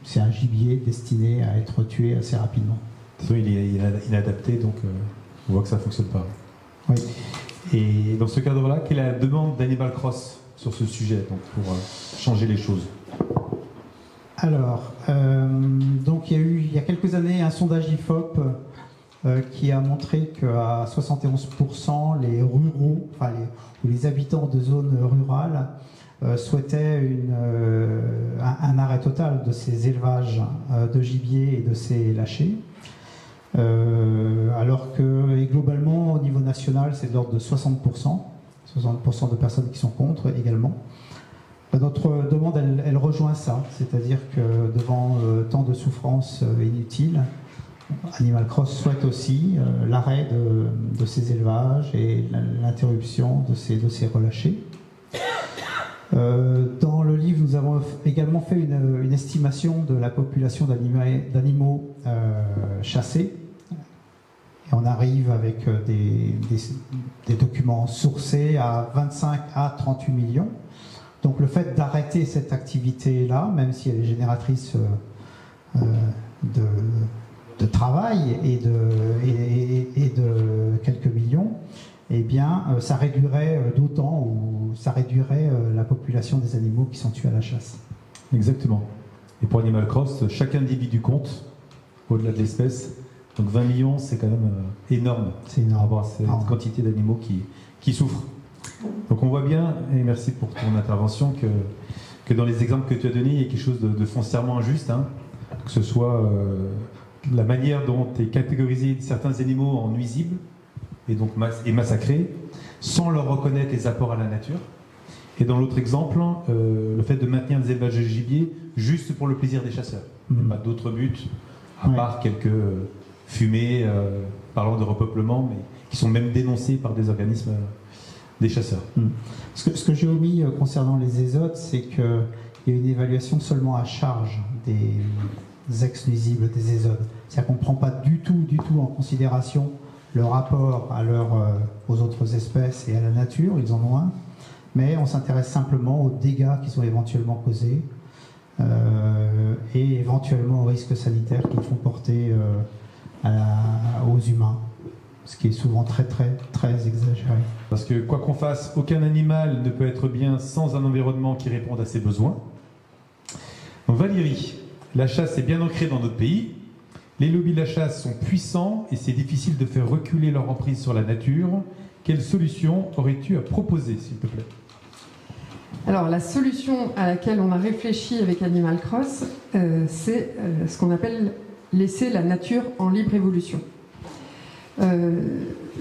c'est un gibier destiné à être tué assez rapidement. Il est adapté, donc on voit que ça ne fonctionne pas. Oui. Et dans ce cadre-là, quelle est la demande d'Animal Cross sur ce sujet, donc, pour changer les choses? Alors, donc il y a quelques années un sondage IFOP qui a montré qu'à 71% les ruraux, enfin les habitants de zones rurales souhaitaient un arrêt total de ces élevages de gibier et de ces lâchers. Alors que et globalement au niveau national c'est de l'ordre de 60% de personnes qui sont contre également. Notre demande elle rejoint ça, c'est-à-dire que devant tant de souffrances inutiles, Animal Cross souhaite aussi l'arrêt de ces élevages et l'interruption de ces relâchés. Dans le livre, nous avons également fait une estimation de la population d'animaux chassés. Et on arrive avec des documents sourcés à 25 à 38 millions. Donc le fait d'arrêter cette activité-là, même si elle est génératrice de travail et de quelques millions, eh bien, ça réduirait d'autant, ou ça réduirait la population des animaux qui sont tués à la chasse. Exactement. Et pour Animal Cross, chaque individu compte, au-delà de l'espèce. Donc 20 millions, c'est quand même énorme. C'est énorme. Par rapport à cette quantité d'animaux qui souffrent. Donc on voit bien, et merci pour ton intervention, que dans les exemples que tu as donnés, il y a quelque chose de foncièrement injuste, hein, que ce soit la manière dont est catégorisé certains animaux en nuisibles, et donc massacrés, sans leur reconnaître les apports à la nature. Et dans l'autre exemple, le fait de maintenir des élevages de gibier juste pour le plaisir des chasseurs. Il n'y a pas d'autre but, à part quelques fumées parlant de repeuplement, mais qui sont même dénoncées par des organismes des chasseurs. Ce que j'ai omis concernant les ésodes, c'est qu'il y a une évaluation seulement à charge des ex-nuisibles des ésodes. C'est-à-dire qu'on ne prend pas du tout en considération le rapport aux autres espèces et à la nature, ils en ont un, mais on s'intéresse simplement aux dégâts qui sont éventuellement causés et éventuellement aux risques sanitaires qu'ils font porter aux humains, ce qui est souvent très exagéré. Parce que quoi qu'on fasse, aucun animal ne peut être bien sans un environnement qui réponde à ses besoins. Donc Valérie, la chasse est bien ancrée dans notre pays, Les lobbies de la chasse sont puissants et c'est difficile de faire reculer leur emprise sur la nature. Quelle solution aurais-tu à proposer, s'il te plaît? Alors, la solution à laquelle on a réfléchi avec Animal Cross, c'est ce qu'on appelle laisser la nature en libre évolution.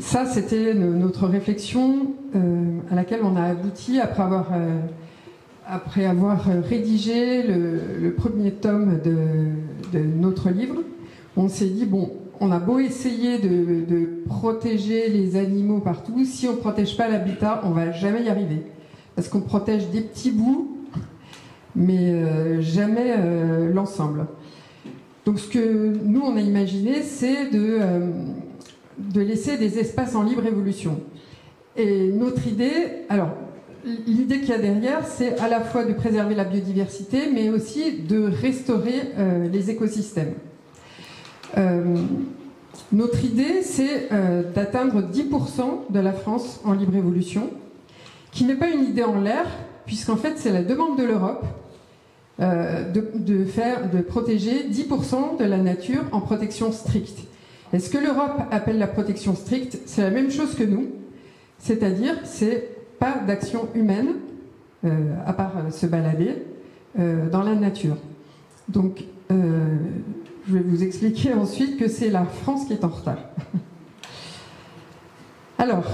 Ça, c'était notre réflexion à laquelle on a abouti après avoir rédigé le premier tome de notre livre. On s'est dit, bon, on a beau essayer de protéger les animaux partout, si on ne protège pas l'habitat, on ne va jamais y arriver. Parce qu'on protège des petits bouts, mais jamais l'ensemble. Donc ce que nous, on a imaginé, c'est de laisser des espaces en libre évolution. Et notre idée, alors, l'idée qu'il y a derrière, c'est à la fois de préserver la biodiversité, mais aussi de restaurer les écosystèmes. Notre idée, c'est d'atteindre 10% de la France en libre évolution, qui n'est pas une idée en l'air, puisqu'en fait, c'est la demande de l'Europe de protéger 10% de la nature en protection stricte. Et ce que l'Europe appelle la protection stricte, c'est la même chose que nous, c'est-à-dire c'est pas d'action humaine, à part se balader, dans la nature. Donc, je vais vous expliquer ensuite que c'est la France qui est en retard. Alors,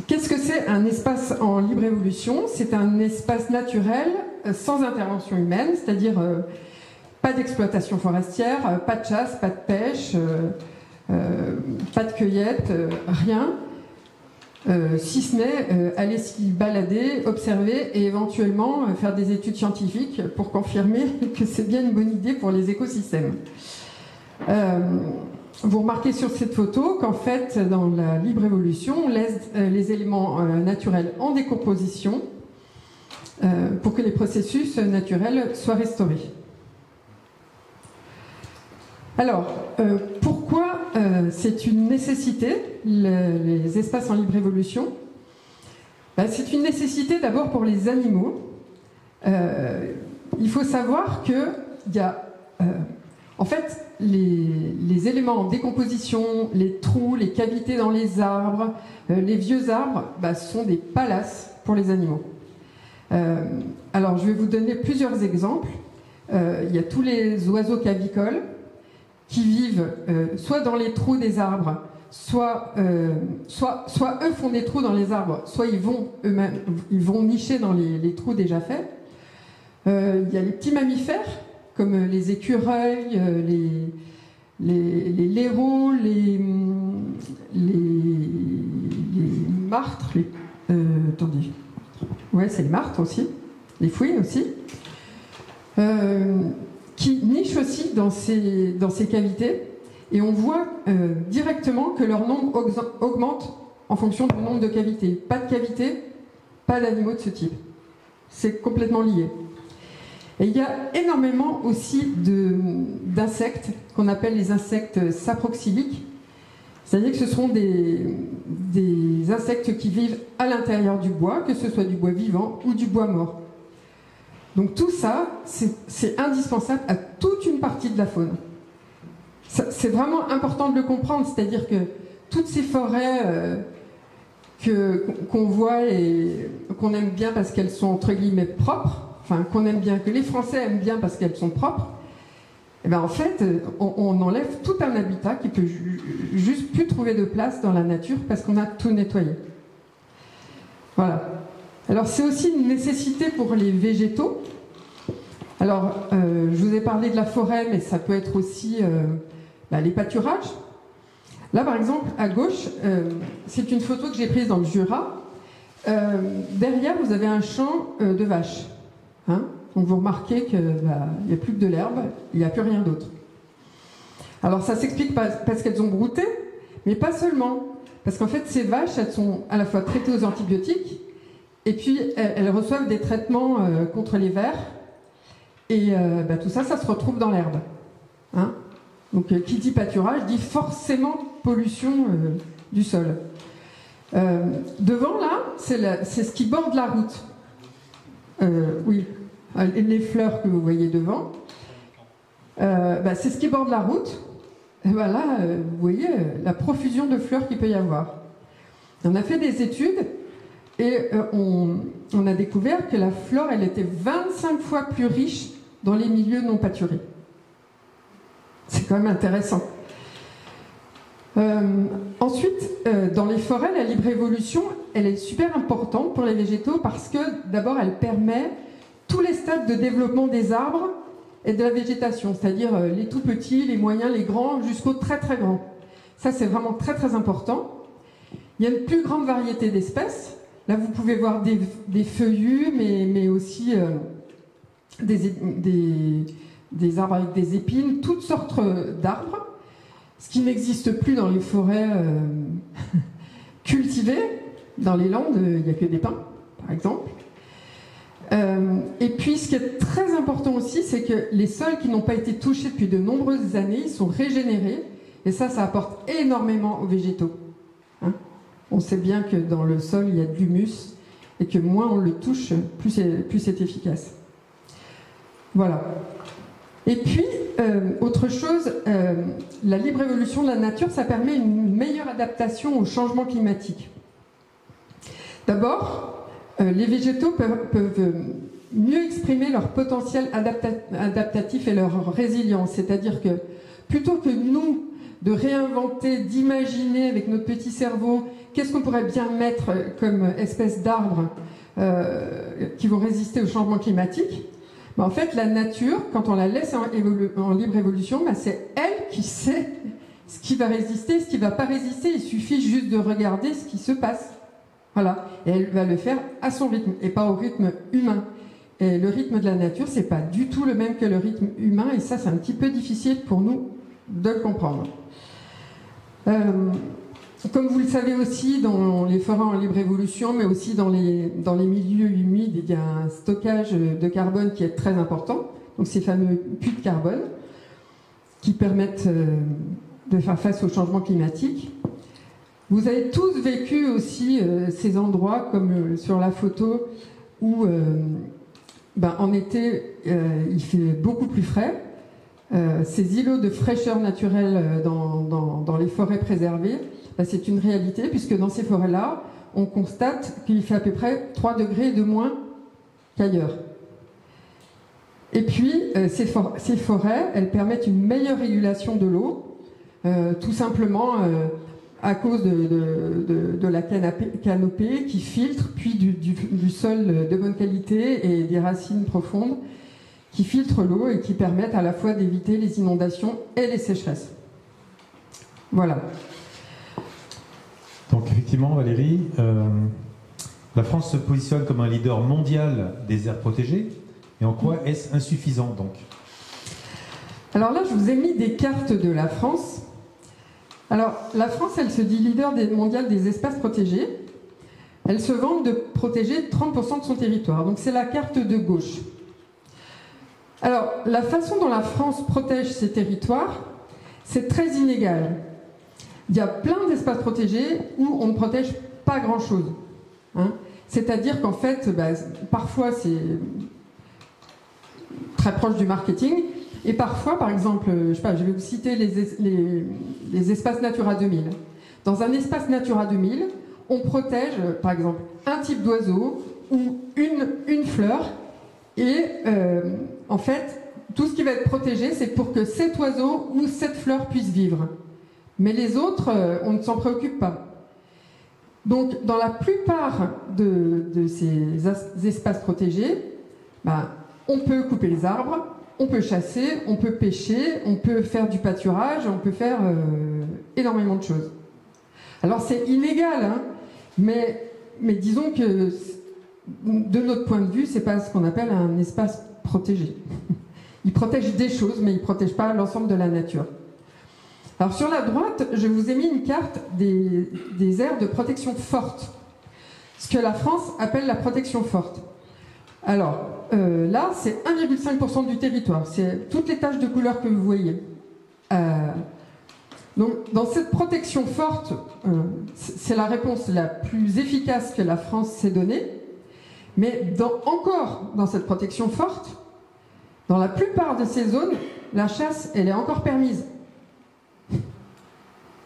qu'est-ce que c'est un espace en libre évolution? C'est un espace naturel sans intervention humaine, c'est-à-dire pas d'exploitation forestière, pas de chasse, pas de pêche, pas de cueillette, rien. Si ce n'est aller s'y balader, observer et éventuellement faire des études scientifiques pour confirmer que c'est bien une bonne idée pour les écosystèmes. Vous remarquez sur cette photo qu'en fait, dans la libre évolution, on laisse les éléments naturels en décomposition pour que les processus naturels soient restaurés. Alors, pourquoi c'est une nécessité, les espaces en libre évolution? C'est une nécessité d'abord pour les animaux. Il faut savoir qu'il y a, en fait, les éléments en décomposition, les trous, les cavités dans les arbres, les vieux arbres, sont des palaces pour les animaux. Alors, je vais vous donner plusieurs exemples. Il y a tous les oiseaux cavicoles qui vivent soit dans les trous des arbres, soit eux font des trous dans les arbres, soit ils vont nicher dans les trous déjà faits. Il y a les petits mammifères, comme les écureuils, les laireaux, les martres, attendez. Ouais, c'est les martres aussi, les fouines aussi. Qui nichent aussi dans ces cavités, et on voit directement que leur nombre augmente en fonction du nombre de cavités. Pas de cavités, pas d'animaux de ce type. C'est complètement lié. Et il y a énormément aussi d'insectes qu'on appelle les insectes saproxyliques, c'est-à-dire que ce sont des insectes qui vivent à l'intérieur du bois, que ce soit du bois vivant ou du bois mort. Donc tout ça, c'est indispensable à toute une partie de la faune. C'est vraiment important de le comprendre, c'est-à-dire que toutes ces forêts qu'on voit et qu'on aime bien parce qu'elles sont entre guillemets propres, enfin qu'on aime bien, que les Français aiment bien parce qu'elles sont propres, et bien en fait, on enlève tout un habitat qui peut juste plus trouver de place dans la nature parce qu'on a tout nettoyé. Voilà. Alors c'est aussi une nécessité pour les végétaux. Alors je vous ai parlé de la forêt, mais ça peut être aussi les pâturages. Là par exemple, à gauche, c'est une photo que j'ai prise dans le Jura. Derrière, vous avez un champ de vaches. Hein, donc vous remarquez qu'il n'y a plus que de l'herbe, il n'y a plus rien d'autre. Alors ça s'explique parce qu'elles ont brouté, mais pas seulement. Parce qu'en fait, ces vaches, elles sont à la fois traitées aux antibiotiques, et puis elles reçoivent des traitements contre les vers, et tout ça, ça se retrouve dans l'herbe. Hein, donc qui dit pâturage dit forcément pollution du sol. Devant là, c'est ce qui borde la route. Oui, les fleurs que vous voyez devant. c'est ce qui borde la route. Et voilà, vous voyez la profusion de fleurs qu'il peut y avoir. On a fait des études et on a découvert que la flore, elle était 25 fois plus riche dans les milieux non pâturés. C'est quand même intéressant. Ensuite, dans les forêts, la libre évolution, elle est super importante pour les végétaux parce que d'abord, elle permet tous les stades de développement des arbres et de la végétation, c'est-à-dire les tout petits, les moyens, les grands, jusqu'aux très très grands. Ça, c'est vraiment très très important. Il y a une plus grande variété d'espèces. Là, vous pouvez voir des feuillus, mais aussi des arbres avec des épines, toutes sortes d'arbres, ce qui n'existe plus dans les forêts cultivées. Dans les Landes, il n'y a que des pins, par exemple. Et puis, ce qui est très important aussi, c'est que les sols qui n'ont pas été touchés depuis de nombreuses années, ils sont régénérés, et ça apporte énormément aux végétaux. Hein, on sait bien que dans le sol, il y a de l'humus, et que moins on le touche, plus c'est efficace. Voilà. Et puis, autre chose, la libre évolution de la nature, ça permet une meilleure adaptation au changement climatique. D'abord, les végétaux peuvent mieux exprimer leur potentiel adaptatif et leur résilience. C'est-à-dire que plutôt que nous de réinventer, d'imaginer avec notre petit cerveau qu'est-ce qu'on pourrait bien mettre comme espèce d'arbres qui vont résister au changement climatique, en fait, la nature, quand on la laisse en libre évolution, c'est elle qui sait ce qui va résister, ce qui ne va pas résister. Il suffit juste de regarder ce qui se passe. Voilà. Et elle va le faire à son rythme et pas au rythme humain. Et le rythme de la nature, c'est pas du tout le même que le rythme humain. Et ça, c'est un petit peu difficile pour nous de le comprendre. Comme vous le savez aussi, dans les forêts en libre évolution, mais aussi dans les milieux humides, il y a un stockage de carbone qui est très important. Donc ces fameux puits de carbone qui permettent de faire face au changement climatique. Vous avez tous vécu aussi ces endroits, comme sur la photo, où en été, il fait beaucoup plus frais. Ces îlots de fraîcheur naturelle dans les forêts préservées, c'est une réalité, puisque dans ces forêts-là, on constate qu'il fait à peu près 3 degrés de moins qu'ailleurs. Et puis, ces forêts, elles permettent une meilleure régulation de l'eau, tout simplement à cause de la canopée qui filtre, puis du sol de bonne qualité et des racines profondes qui filtrent l'eau et qui permettent à la fois d'éviter les inondations et les sécheresses. Voilà. Donc effectivement, Valérie, la France se positionne comme un leader mondial des aires protégées. Et en quoi est-ce insuffisant, donc? Alors là, je vous ai mis des cartes de la France. Alors, la France, elle se dit leader mondial des espaces protégés. Elle se vante de protéger 30% de son territoire. Donc c'est la carte de gauche. Alors, la façon dont la France protège ses territoires, c'est très inégal. Il y a plein d'espaces protégés où on ne protège pas grand-chose. Hein. C'est-à-dire qu'en fait, parfois c'est très proche du marketing, et parfois, par exemple, je vais vous citer les espaces Natura 2000. Dans un espace Natura 2000, on protège, par exemple, un type d'oiseau ou une fleur, et en fait, tout ce qui va être protégé, c'est pour que cet oiseau ou cette fleur puisse vivre. Mais les autres, on ne s'en préoccupe pas. Donc, dans la plupart de ces espaces protégés, on peut couper les arbres, on peut chasser, on peut pêcher, on peut faire du pâturage, on peut faire énormément de choses. Alors, c'est inégal, hein, mais disons que, de notre point de vue, c'est pas ce qu'on appelle un espace protégé. Il protège des choses, mais il ne protège pas l'ensemble de la nature. Alors sur la droite, je vous ai mis une carte des aires de protection forte, ce que la France appelle la protection forte. Alors là, c'est 1,5% du territoire, c'est toutes les taches de couleur que vous voyez. Donc dans cette protection forte, c'est la réponse la plus efficace que la France s'est donnée, mais encore dans cette protection forte, Dans la plupart de ces zones, la chasse, elle est encore permise.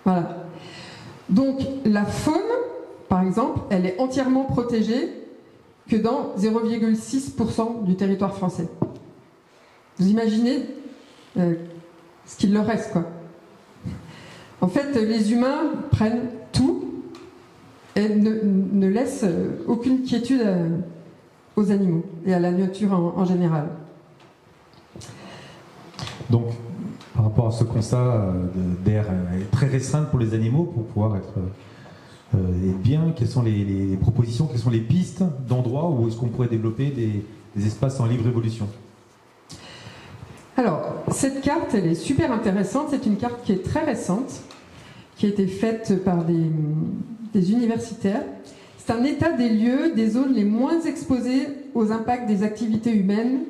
Voilà. Donc la faune, par exemple, elle est entièrement protégée que dans 0,6% du territoire français. Vous imaginez ce qu'il leur reste, quoi. En fait, les humains prennent tout et ne laissent aucune quiétude aux animaux et à la nature en général. Donc, par rapport à ce constat d'air très restreinte pour les animaux, pour pouvoir être bien, quelles sont les propositions, quelles sont les pistes d'endroits où est-ce qu'on pourrait développer des espaces en libre évolution? Alors, cette carte, elle est super intéressante. C'est une carte qui est très récente, qui a été faite par des universitaires. C'est un état des lieux, des zones les moins exposées aux impacts des activités humaines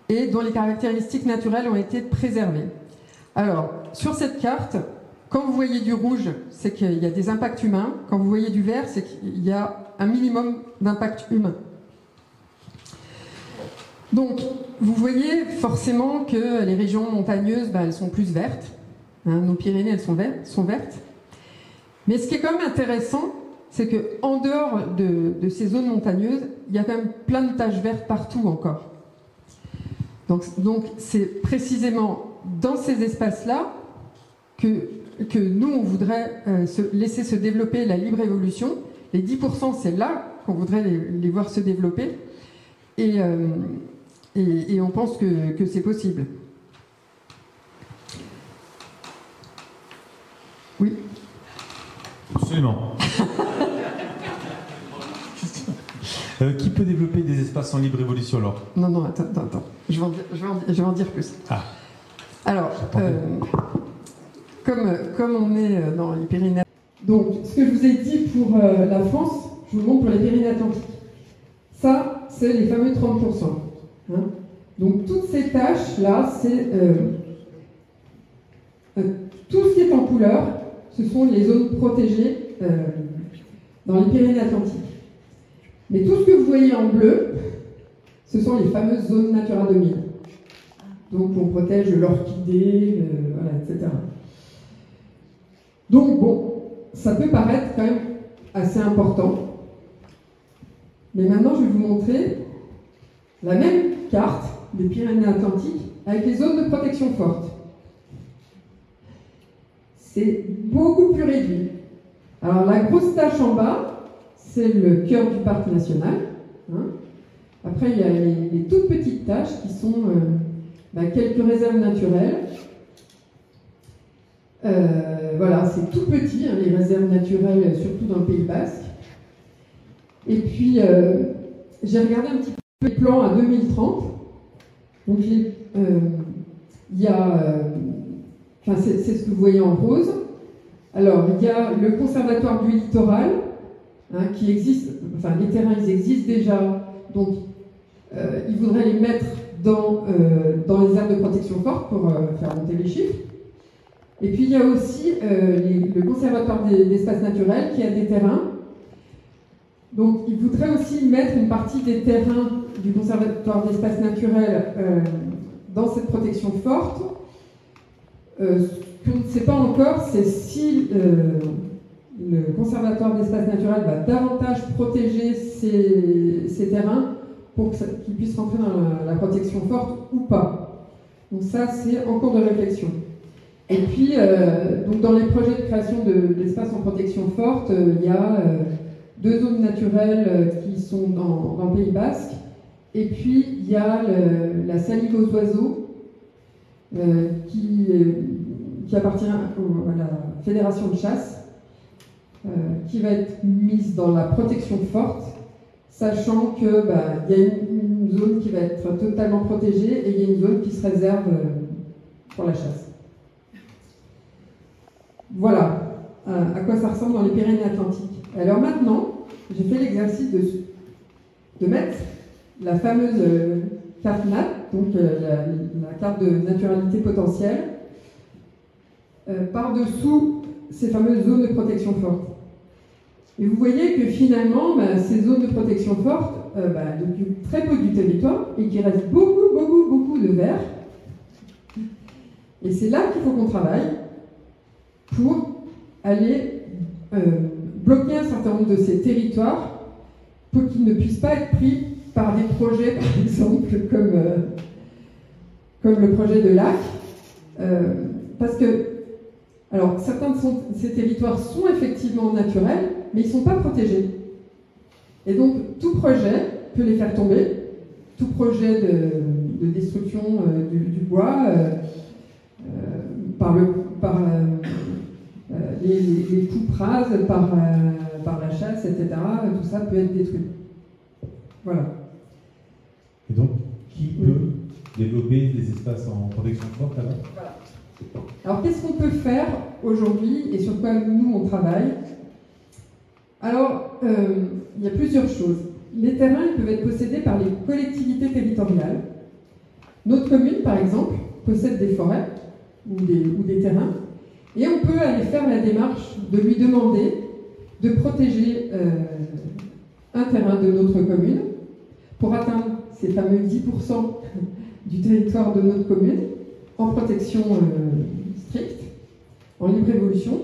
et dont les caractéristiques naturelles ont été préservées. Alors, sur cette carte, quand vous voyez du rouge, c'est qu'il y a des impacts humains. Quand vous voyez du vert, c'est qu'il y a un minimum d'impact humain. Donc, vous voyez forcément que les régions montagneuses, elles sont plus vertes. Hein, nos Pyrénées, elles sont vertes. Mais ce qui est quand même intéressant, c'est qu'en dehors de ces zones montagneuses, il y a quand même plein de taches vertes partout encore. Donc c'est précisément dans ces espaces-là que nous, on voudrait laisser se développer la libre évolution. Les 10%, c'est là qu'on voudrait les voir se développer. Et on pense que c'est possible. Oui. Absolument. Qui peut développer des espaces en libre évolution alors? Non, attends. Je vais en dire plus. Ah. Alors, comme on est dans les Pyrénées... Donc, ce que je vous ai dit pour la France, je vous montre pour les Pyrénées-Atlantiques. Ça, c'est les fameux 30%. Hein. Donc, toutes ces tâches-là, c'est... tout ce qui est en couleur, ce sont les zones protégées dans les Pyrénées-Atlantiques. Mais tout ce que vous voyez en bleu, ce sont les fameuses zones Natura 2000. Donc on protège l'orchidée, voilà, etc. Donc bon, ça peut paraître quand même assez important. Mais maintenant, je vais vous montrer la même carte des Pyrénées-Atlantiques avec les zones de protection forte. C'est beaucoup plus réduit. Alors la grosse tache en bas, c'est le cœur du parc national. Hein. Après, il y a les toutes petites taches qui sont quelques réserves naturelles. Voilà, c'est tout petit, hein, les réserves naturelles, surtout dans le Pays Basque. Et puis, j'ai regardé un petit peu les plans à 2030. Donc, il y a... c'est ce que vous voyez en rose. Alors, il y a le conservatoire du littoral, hein, qui existe, enfin les terrains ils existent déjà, donc ils voudraient les mettre dans les aires de protection forte pour faire monter les chiffres. Et puis il y a aussi le conservatoire d'espaces naturels qui a des terrains. Donc ils voudraient aussi mettre une partie des terrains du conservatoire d'espaces naturels dans cette protection forte. Ce qu'on ne sait pas encore, c'est si le conservatoire d'espaces naturels va davantage protéger ces terrains pour qu'ils puissent rentrer dans la protection forte ou pas. Donc ça, c'est en cours de réflexion. Et puis, donc dans les projets de création d'espaces en protection forte, il y a 2 zones naturelles qui sont dans le Pays Basque. Et puis, il y a la salive aux oiseaux qui appartient à la Fédération de chasse, qui va être mise dans la protection forte, sachant qu'il y a une zone qui va être totalement protégée et il y a une zone qui se réserve pour la chasse. Voilà à quoi ça ressemble dans les Pyrénées-Atlantiques. Alors maintenant, j'ai fait l'exercice de mettre la fameuse carte NAT, donc la carte de naturalité potentielle, par-dessous ces fameuses zones de protection forte. Et vous voyez que finalement, ces zones de protection forte occupent très peu du territoire et qu'il reste beaucoup beaucoup de verre. Et c'est là qu'il faut qu'on travaille pour aller bloquer un certain nombre de ces territoires pour qu'ils ne puissent pas être pris par des projets, par exemple, comme le projet de lac. Parce que, alors, certains de ces territoires sont effectivement naturels, mais ils ne sont pas protégés. Et donc, tout projet peut les faire tomber, tout projet de destruction du bois, par les coupes rases, par la chasse, etc., tout ça peut être détruit. Voilà. Et donc, qui peut développer des espaces en protection forte là-bas? Voilà. Alors, qu'est-ce qu'on peut faire aujourd'hui et sur quoi nous on travaille? Alors, il y a plusieurs choses. Les terrains ils peuvent être possédés par les collectivités territoriales. Notre commune, par exemple, possède des forêts ou des terrains, et on peut aller faire la démarche de lui demander de protéger un terrain de notre commune pour atteindre ces fameux 10% du territoire de notre commune en protection stricte, en libre évolution.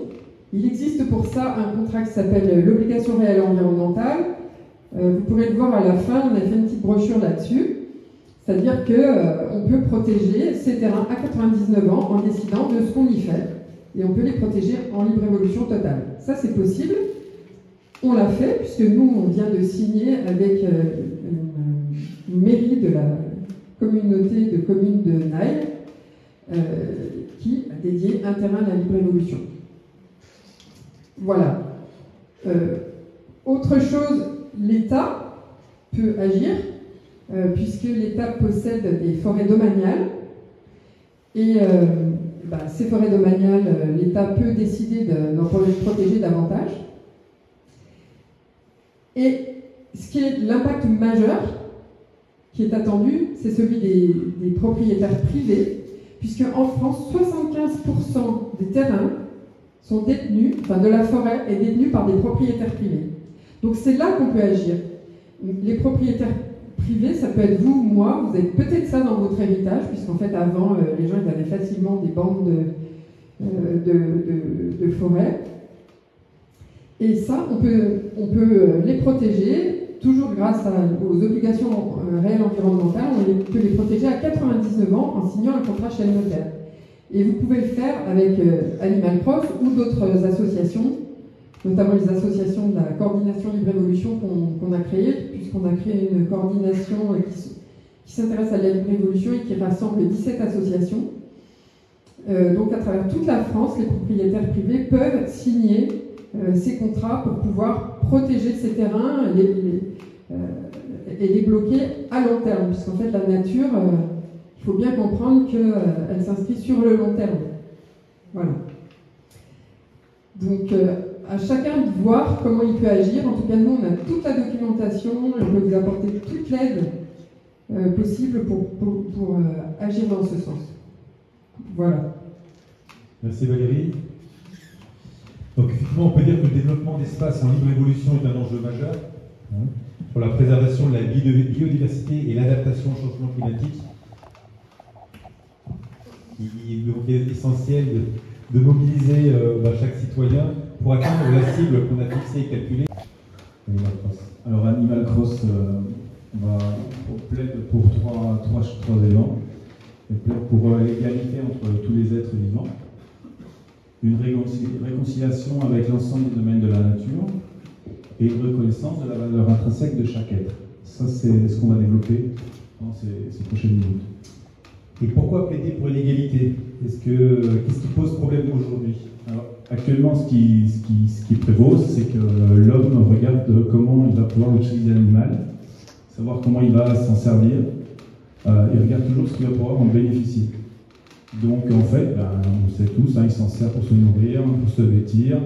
Il existe pour ça un contrat qui s'appelle l'obligation réelle environnementale. Vous pourrez le voir à la fin, on a fait une petite brochure là-dessus. C'est-à-dire qu'on peut protéger ces terrains à 99 ans en décidant de ce qu'on y fait. Et on peut les protéger en libre évolution totale. Ça, c'est possible. On l'a fait, puisque nous, on vient de signer avec une mairie de la communauté de communes de Naï, qui a dédié un terrain à la libre évolution. Voilà. Autre chose, l'État peut agir, puisque l'État possède des forêts domaniales. Et ces forêts domaniales, l'État peut décider d'en protéger davantage. Et ce qui est l'impact majeur qui est attendu, c'est celui des propriétaires privés, puisque en France, 75% des terrains sont détenus, de la forêt est détenue par des propriétaires privés. Donc c'est là qu'on peut agir. Les propriétaires privés, ça peut être vous, moi, vous avez peut-être ça dans votre héritage, puisqu'en fait avant, les gens ils avaient facilement des bandes de forêt. Et ça, on peut les protéger, toujours grâce aux obligations réelles environnementales, on peut les protéger à 99 ans en signant un contrat chez le notaire. Et vous pouvez le faire avec Animal Cross ou d'autres associations, notamment les associations de la coordination Libre Évolution qu'on a créée, puisqu'on a créé une coordination qui s'intéresse à la Libre Évolution et qui rassemble 17 associations. Donc à travers toute la France, les propriétaires privés peuvent signer ces contrats pour pouvoir protéger ces terrains et les bloquer à long terme, puisqu'en fait la nature, il faut bien comprendre qu'elle s'inscrit sur le long terme. Voilà. Donc à chacun de voir comment il peut agir. En tout cas, nous, on a toute la documentation, on peut vous apporter toute l'aide possible pour agir dans ce sens. Voilà. Merci Valérie. Donc effectivement, on peut dire que le développement d'espaces en libre évolution est un enjeu majeur pour la préservation de la biodiversité et l'adaptation au changement climatique. Il est essentiel de mobiliser chaque citoyen pour atteindre la cible qu'on a fixée et calculée. Animal Cross. Alors Animal Cross plaide pour trois éléments. Elle plaide pour l'égalité entre tous les êtres vivants, une réconciliation avec l'ensemble des domaines de la nature et une reconnaissance de la valeur intrinsèque de chaque être. Ça, c'est ce qu'on va développer dans ces prochaines minutes. Et pourquoi plaider pour l'égalité? Qu'est-ce qui pose problème aujourd'hui? Alors, actuellement, ce qui prévaut, c'est que l'homme regarde comment il va pouvoir utiliser l'animal, savoir comment il va s'en servir, il regarde toujours ce qu'il va pouvoir en bénéficier. Donc en fait, on sait tous, il s'en sert pour se nourrir, pour se vêtir,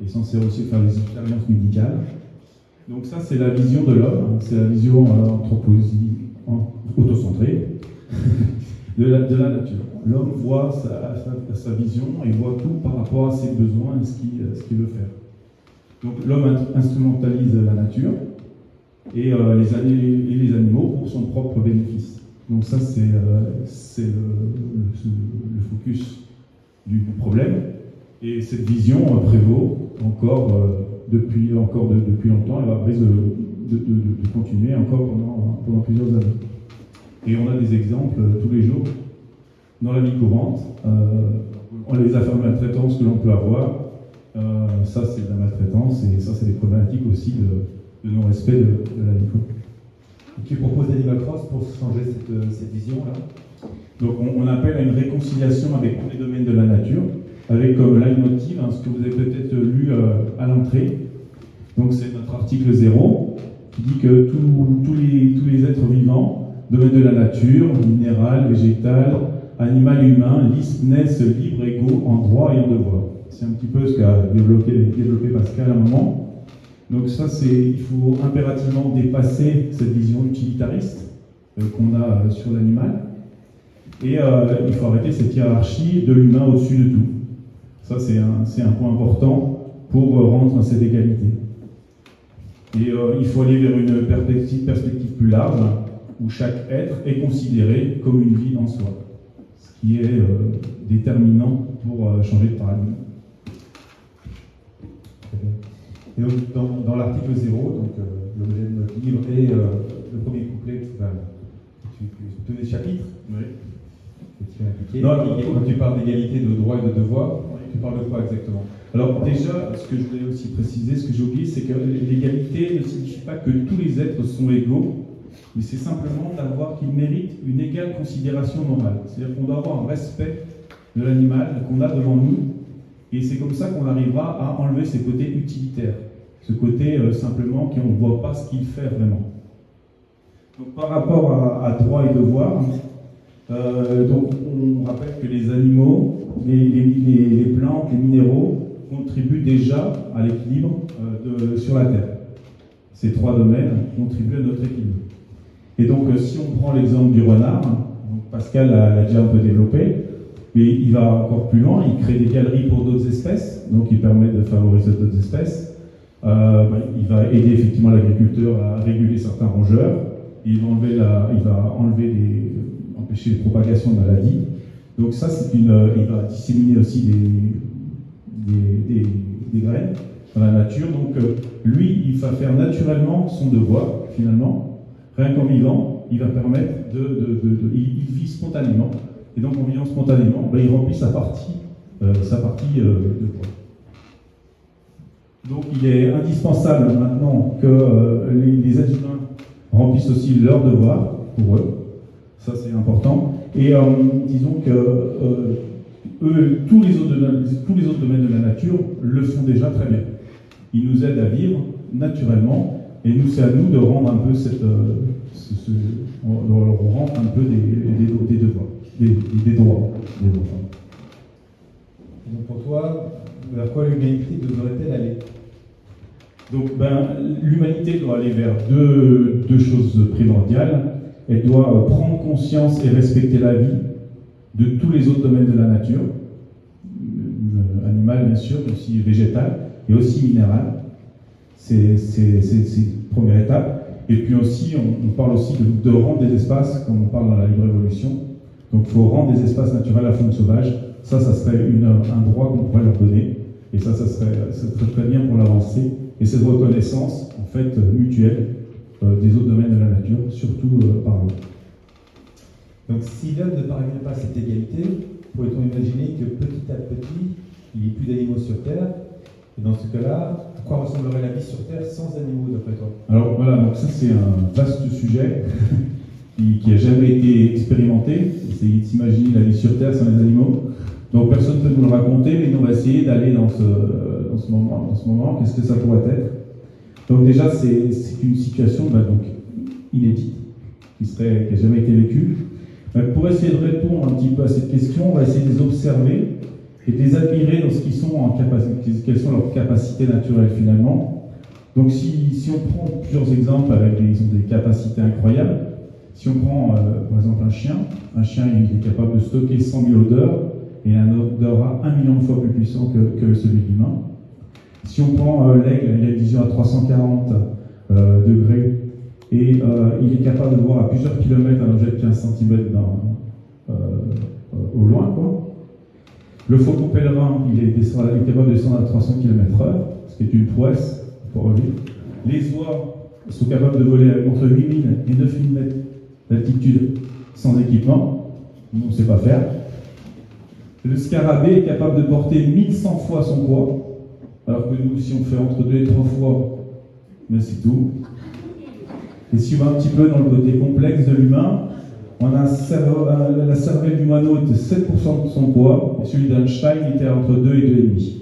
il s'en sert aussi pour faire des expériences médicales. Donc ça, c'est la vision de l'homme, c'est la vision autocentrée de la nature. L'homme voit sa vision et voit tout par rapport à ses besoins et ce qu'il veut faire. Donc l'homme instrumentalise la nature et les animaux pour son propre bénéfice. Donc ça, c'est le focus du problème. Et cette vision prévaut encore depuis longtemps, et va risque de continuer encore pendant plusieurs années. Et on a des exemples tous les jours dans la vie courante. On a les affaires de maltraitance que l'on peut avoir. Ça, c'est de la maltraitance, et ça, c'est des problématiques aussi de non-respect de la vie courante. Tu proposes Animal Cross pour changer cette vision-là? Donc on appelle à une réconciliation avec tous les domaines de la nature, avec comme leitmotiv, ce que vous avez peut-être lu à l'entrée. Donc c'est notre article 0, qui dit que tous les êtres vivants, domaine de la nature, minéral, végétal, animal et humain, naissent libres, égaux, en droit et en devoir. C'est un petit peu ce qu'a développé Pascal à un moment. Donc ça, il faut impérativement dépasser cette vision utilitariste qu'on a sur l'animal. Et il faut arrêter cette hiérarchie de l'humain au-dessus de tout. Ça, c'est un point important pour rendre cette égalité. Et il faut aller vers une perspective plus large, où chaque être est considéré comme une vie en soi, ce qui est déterminant pour changer de paradigme. Et donc, dans l'article 0, donc l'objet de notre livre et le premier couplet que tu tenais chapitre, Oui. que tu as impliqué. Quand tu parles d'égalité, de droit et de devoir, tu parles de quoi exactement? Alors déjà, ce que je voulais aussi préciser, ce que j'ai oublié, c'est que l'égalité ne signifie pas que tous les êtres sont égaux, mais c'est simplement d'avoir qu'ils méritent une égale considération morale. C'est-à-dire qu'on doit avoir un respect de l'animal qu'on a devant nous, et c'est comme ça qu'on arrivera à enlever ces côtés utilitaires, ce côté simplement qu'on ne voit pas ce qu'il fait vraiment. Donc par rapport à droit et devoir, donc on rappelle que les animaux, les plantes, les minéraux contribuent déjà à l'équilibre sur la Terre. Ces trois domaines contribuent à notre équilibre. Et donc si on prend l'exemple du renard, donc Pascal l'a déjà un peu développé, mais il va encore plus loin, il crée des galeries pour d'autres espèces, donc il permet de favoriser d'autres espèces. Il va aider effectivement l'agriculteur à réguler certains rongeurs, il va empêcher les propagations de maladies. Donc ça, il va disséminer aussi des graines dans la nature. Donc lui, il va faire naturellement son devoir, finalement. Rien qu'en vivant, il va permettre il vit spontanément. Et donc en vivant spontanément, il remplit sa partie de quoi. Donc il est indispensable maintenant que les êtres humains remplissent aussi leur devoir pour eux. Ça c'est important. Et disons que tous les autres domaines de la nature le font déjà très bien. Ils nous aident à vivre naturellement, et c'est à nous de rendre un peu on rentre un peu des devoirs. Des droits. Donc pour toi, vers quoi l'humanité devrait-elle aller? Donc l'humanité doit aller vers deux choses primordiales. Elle doit prendre conscience et respecter la vie de tous les autres domaines de la nature, animal bien sûr, mais aussi végétal et aussi minéral. C'est la première étape. Et puis aussi, on parle aussi de rendre des espaces, comme on parle dans la libre évolution. Donc il faut rendre des espaces naturels à faune sauvage. Ça serait un droit qu'on pourrait leur donner. Et ça serait très bien pour l'avancée. Et cette reconnaissance, en fait, mutuelle des autres domaines de la nature, surtout par l'eau. Donc si l'homme ne parvient pas à cette égalité, pourrait-on imaginer que petit à petit, il n'y ait plus d'animaux sur Terre? Et dans ce cas-là, à quoi ressemblerait la vie sur Terre sans animaux, d'après toi? Alors voilà, donc ça c'est un vaste sujet qui n'a jamais été expérimenté. Essayer de s'imaginer la vie sur Terre sans les animaux. Donc personne ne peut nous le raconter, mais nous on va essayer d'aller dans ce moment. Qu'est-ce que ça pourrait être? Donc déjà c'est une situation donc inédite, qui n'a jamais été vécue. Pour essayer de répondre un petit peu à cette question, on va essayer de les observer et de les admirer dans ce qu'ils sont en capacité, quelles sont leurs capacités naturelles finalement. Donc si on prend plusieurs exemples avec ils ont des capacités incroyables. Si on prend par exemple un chien il est capable de stocker 100 000 odeurs et un odorat 1 million de fois plus puissant que celui de l'humain. Si on prend l'aigle, il a une vision à 340 degrés et il est capable de voir à plusieurs kilomètres un objet de 15 cm au loin, quoi. Le faucon pèlerin, il est capable de descendre à 300 km/h, ce qui est une prouesse pour lui. Les oies sont capables de voler entre 8000 et 9000 mètres d'altitude sans équipement, on ne sait pas faire. Le scarabée est capable de porter 1100 fois son poids, alors que nous, si on fait entre 2 et 3 fois, mais c'est tout. Et si on va un petit peu dans le côté complexe de l'humain, on a la cervelle du moineau était 7% de son poids, et celui d'Einstein était entre 2 et 2,5.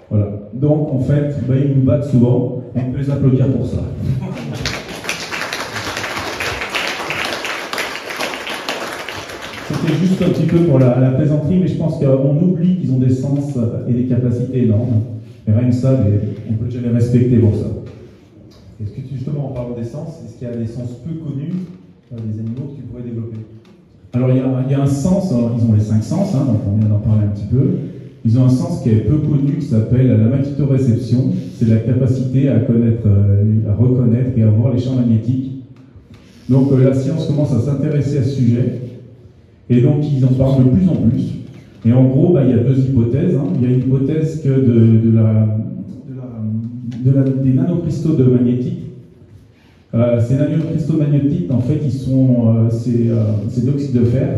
Voilà. Donc, en fait, ils nous battent souvent, et on peut les applaudir pour ça. C'était juste un petit peu pour la plaisanterie, mais je pense qu'on oublie qu'ils ont des sens et des capacités énormes. Et rien que ça, on peut déjà les respecter pour ça. Est-ce que justement, en parlant des sens, est-ce qu'il y a des sens peu connus des animaux que tu pourrais développer? Alors il y a un sens, ils ont les 5 sens, donc on vient d'en parler un petit peu. Ils ont un sens qui est peu connu, qui s'appelle la magnétoréception. C'est la capacité à reconnaître et à voir les champs magnétiques. Donc la science commence à s'intéresser à ce sujet, et donc ils en parlent de plus en plus. Et en gros, il y a 2 hypothèses. Il y a une hypothèse que des nanocristaux de magnétique. Ces nanocristaux magnétiques, en fait, c'est d'oxyde de fer.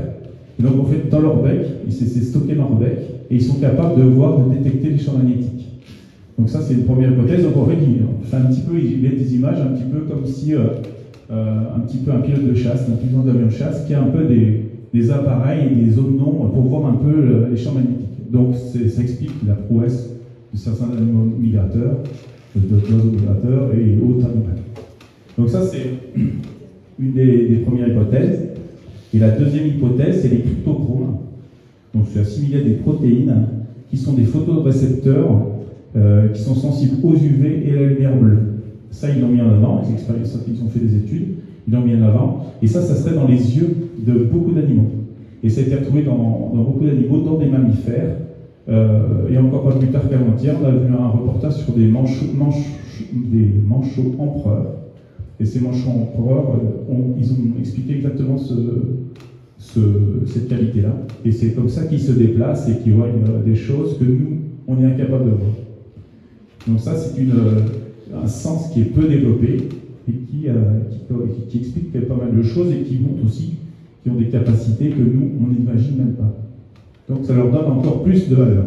Et donc, en fait, dans leur bec, c'est stocké dans leur bec, et ils sont capables de détecter les champs magnétiques. Donc ça, c'est une première hypothèse. Donc en fait, il met des images un petit peu comme si un pilote de chasse, un pilote d'avion de chasse, qui a un peu des appareils et des zones d'ombre pour voir un peu les champs magnétiques. Donc ça explique la prouesse de certains animaux migrateurs, d'oiseaux migrateurs et autres animaux. Donc ça, c'est une des premières hypothèses. Et la deuxième hypothèse, c'est les cryptochromes. Donc c'est assimiler des protéines qui sont des photorécepteurs qui sont sensibles aux UV et à la lumière bleue. Ça, ils l'ont mis en avant, ils ont fait des études, ils l'ont mis en avant. Et ça serait dans les yeux de beaucoup d'animaux. Et ça a été retrouvé dans beaucoup d'animaux, dans des mammifères. Et encore pas plus tard qu'avant-hier, on a vu un reportage sur des manchots empereurs. Et ces manchots empereurs, ils ont expliqué exactement cette qualité-là. Et c'est comme ça qu'ils se déplacent et qu'ils voient des choses que nous, on est incapable de voir. Donc ça, c'est un sens qui est peu développé et qui explique pas mal de choses et qui montre aussi qu'ils ont des capacités que nous, on n'imagine même pas. Donc ça leur donne encore plus de valeur.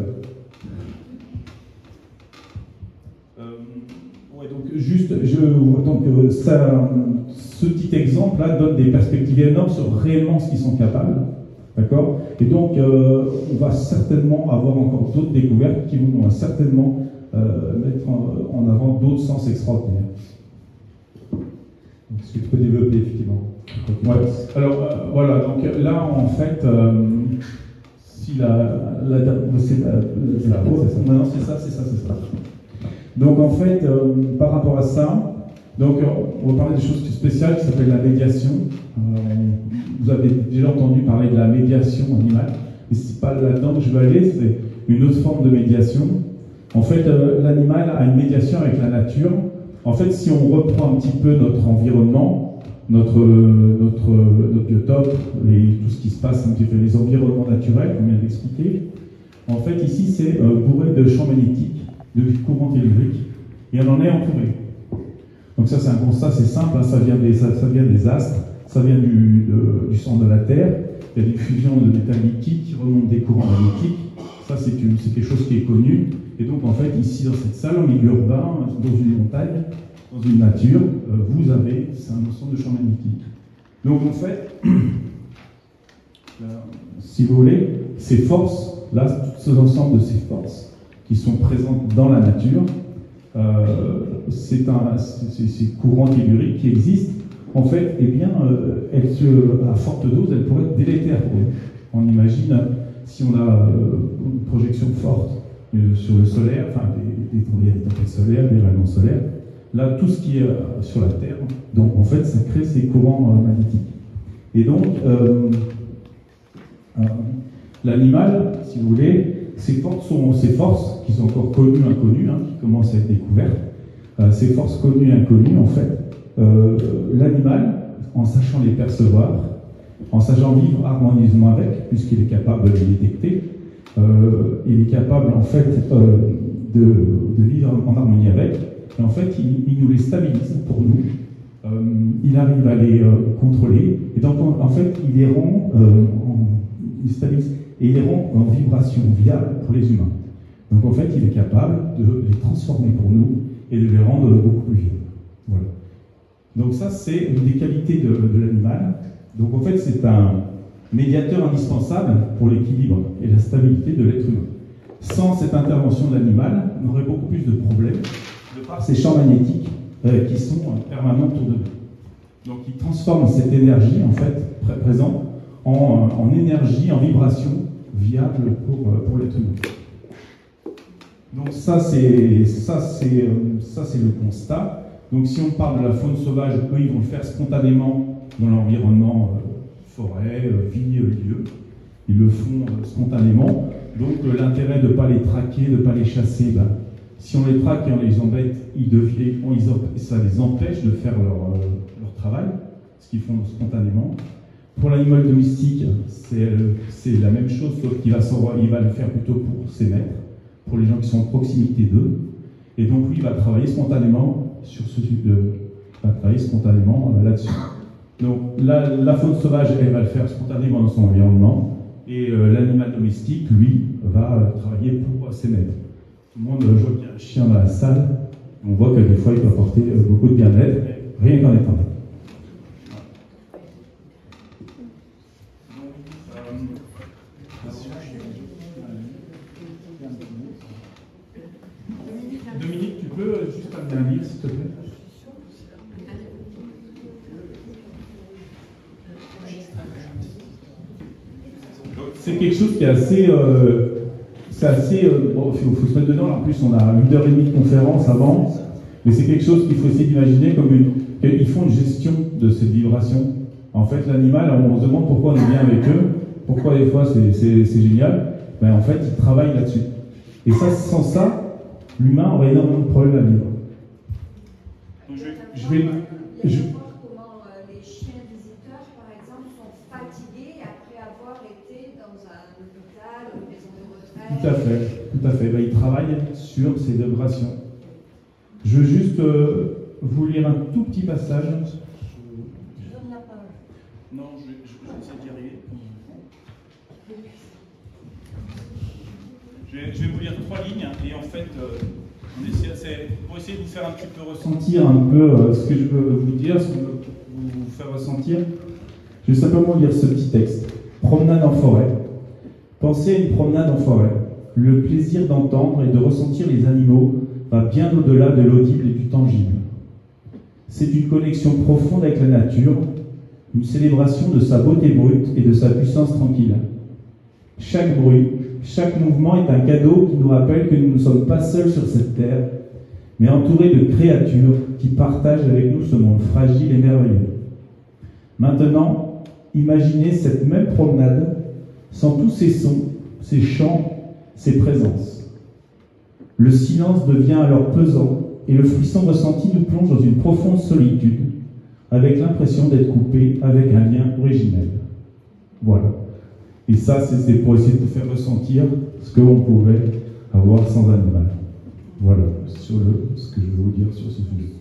Ce petit exemple-là donne des perspectives énormes sur réellement ce qu'ils sont capables. D'accord? Et donc, on va certainement avoir encore d'autres découvertes qui vont certainement mettre en avant d'autres sens extraordinaires. Est-ce que tu peux développer, effectivement? Ouais. Alors, voilà, donc là, en fait, si c'est ça. Donc, en fait, par rapport à ça, donc, on va parler des choses spéciales qui s'appellent la médiation. Vous avez déjà entendu parler de la médiation animale, mais c'est pas là-dedans que je veux aller, c'est une autre forme de médiation. En fait, l'animal a une médiation avec la nature. En fait, si on reprend un petit peu notre environnement, notre biotope, tout ce qui se passe un petit peu, les environnements naturels, qu'on vient d'expliquer, en fait, ici, c'est bourré de champs magnétiques, de courants telluriques, et on en est entouré. Donc ça, c'est un constat, c'est simple, ça vient des astres, ça vient du centre de la Terre, il y a des fusions de métal liquide qui remontent des courants magnétiques, ça c'est quelque chose qui est connu, et donc en fait, ici dans cette salle, en milieu urbain, dans une montagne, dans une nature, vous avez, c'est un ensemble de champs magnétiques. Donc en fait, si vous voulez, ces forces, là, tout cet ensemble de ces forces qui sont présentes dans la nature, ces courants telluriques qui existent, en fait, eh bien, à forte dose, elles pourraient être délétères pour nous. On imagine, si on a une projection forte sur le solaire, enfin, il y a des tempêtes solaires, des rayons solaires, là, tout ce qui est sur la Terre, donc en fait, ça crée ces courants magnétiques. Et donc, l'animal, si vous voulez, ces forces qui sont encore connues, inconnues, qui commencent à être découvertes, ces forces connues et inconnues, en fait, l'animal, en sachant les percevoir, en sachant vivre harmonieusement avec, puisqu'il est capable de les détecter, il est capable en fait de vivre en harmonie avec, et en fait il nous les stabilise pour nous, il arrive à les contrôler, et donc en fait il les rend, il stabilise, et il les rend en vibration viable pour les humains. Donc en fait il est capable de les transformer pour nous, et de les rendre beaucoup plus viables. Voilà. Donc ça c'est une des qualités de l'animal. Donc en fait c'est un médiateur indispensable pour l'équilibre et la stabilité de l'être humain. Sans cette intervention de l'animal, on aurait beaucoup plus de problèmes de par ces champs magnétiques qui sont permanents autour de nous. Donc ils transforment cette énergie en fait présente en énergie, en vibration viable pour l'être humain. Donc ça c'est le constat. Donc si on parle de la faune sauvage, eux ils vont le faire spontanément dans l'environnement forêt, vie, lieu. Ils le font spontanément. Donc l'intérêt de ne pas les traquer, de ne pas les chasser, si on les traque et on les embête, ça les empêche de faire leur travail, ce qu'ils font spontanément. Pour l'animal domestique, c'est la même chose, sauf qu'il va le faire plutôt pour ses maîtres, pour les gens qui sont en proximité d'eux. Et donc lui, il va travailler spontanément là-dessus. Donc la faune sauvage, elle va le faire spontanément dans son environnement, et l'animal domestique, lui, va travailler pour ses maîtres. Tout le monde, je vois qu'il y a un chien dans la salle, on voit que des fois il peut apporter beaucoup de bien-être, rien qu'en étant là. Dominique, tu peux juste amener un livre, s'il te plaît? C'est quelque chose qui est assez... bon, il faut se mettre dedans. En plus, on a 1h30 de conférence avant. Mais c'est quelque chose qu'il faut essayer d'imaginer comme ils font une gestion de cette vibration. En fait, l'animal, on se demande pourquoi on est bien avec eux. Pourquoi des fois c'est génial. Ben, en fait, ils travaillent là-dessus. Et ça, sans ça, l'humain aurait énormément de problèmes à vivre. Donc, je vais voir comment les chiens visiteurs, par exemple, sont fatigués après avoir été dans un hôpital ou une maison de retraite. Tout à fait. Ben, ils travaillent sur ces vibrations. Je veux juste vous lire un tout petit passage. Je donne la parole. Non, je vais essayer d'y arriver. Je vais vous lire 3 lignes, et en fait, pour essayer de vous faire un petit peu ressentir un peu ce que je veux vous dire, ce que je veux vous faire ressentir. Je vais simplement lire ce petit texte. Promenade en forêt. Pensez à une promenade en forêt. Le plaisir d'entendre et de ressentir les animaux va bien au-delà de l'audible et du tangible. C'est une connexion profonde avec la nature, une célébration de sa beauté brute et de sa puissance tranquille. Chaque bruit, chaque mouvement est un cadeau qui nous rappelle que nous ne sommes pas seuls sur cette terre, mais entourés de créatures qui partagent avec nous ce monde fragile et merveilleux. Maintenant, imaginez cette même promenade sans tous ces sons, ces chants, ces présences. Le silence devient alors pesant et le frisson ressenti nous plonge dans une profonde solitude, avec l'impression d'être coupé avec un lien originel. Voilà. Et ça, c'est pour essayer de vous faire ressentir ce qu'on pouvait avoir sans animal. Voilà, ce que je veux vous dire sur ce sujet.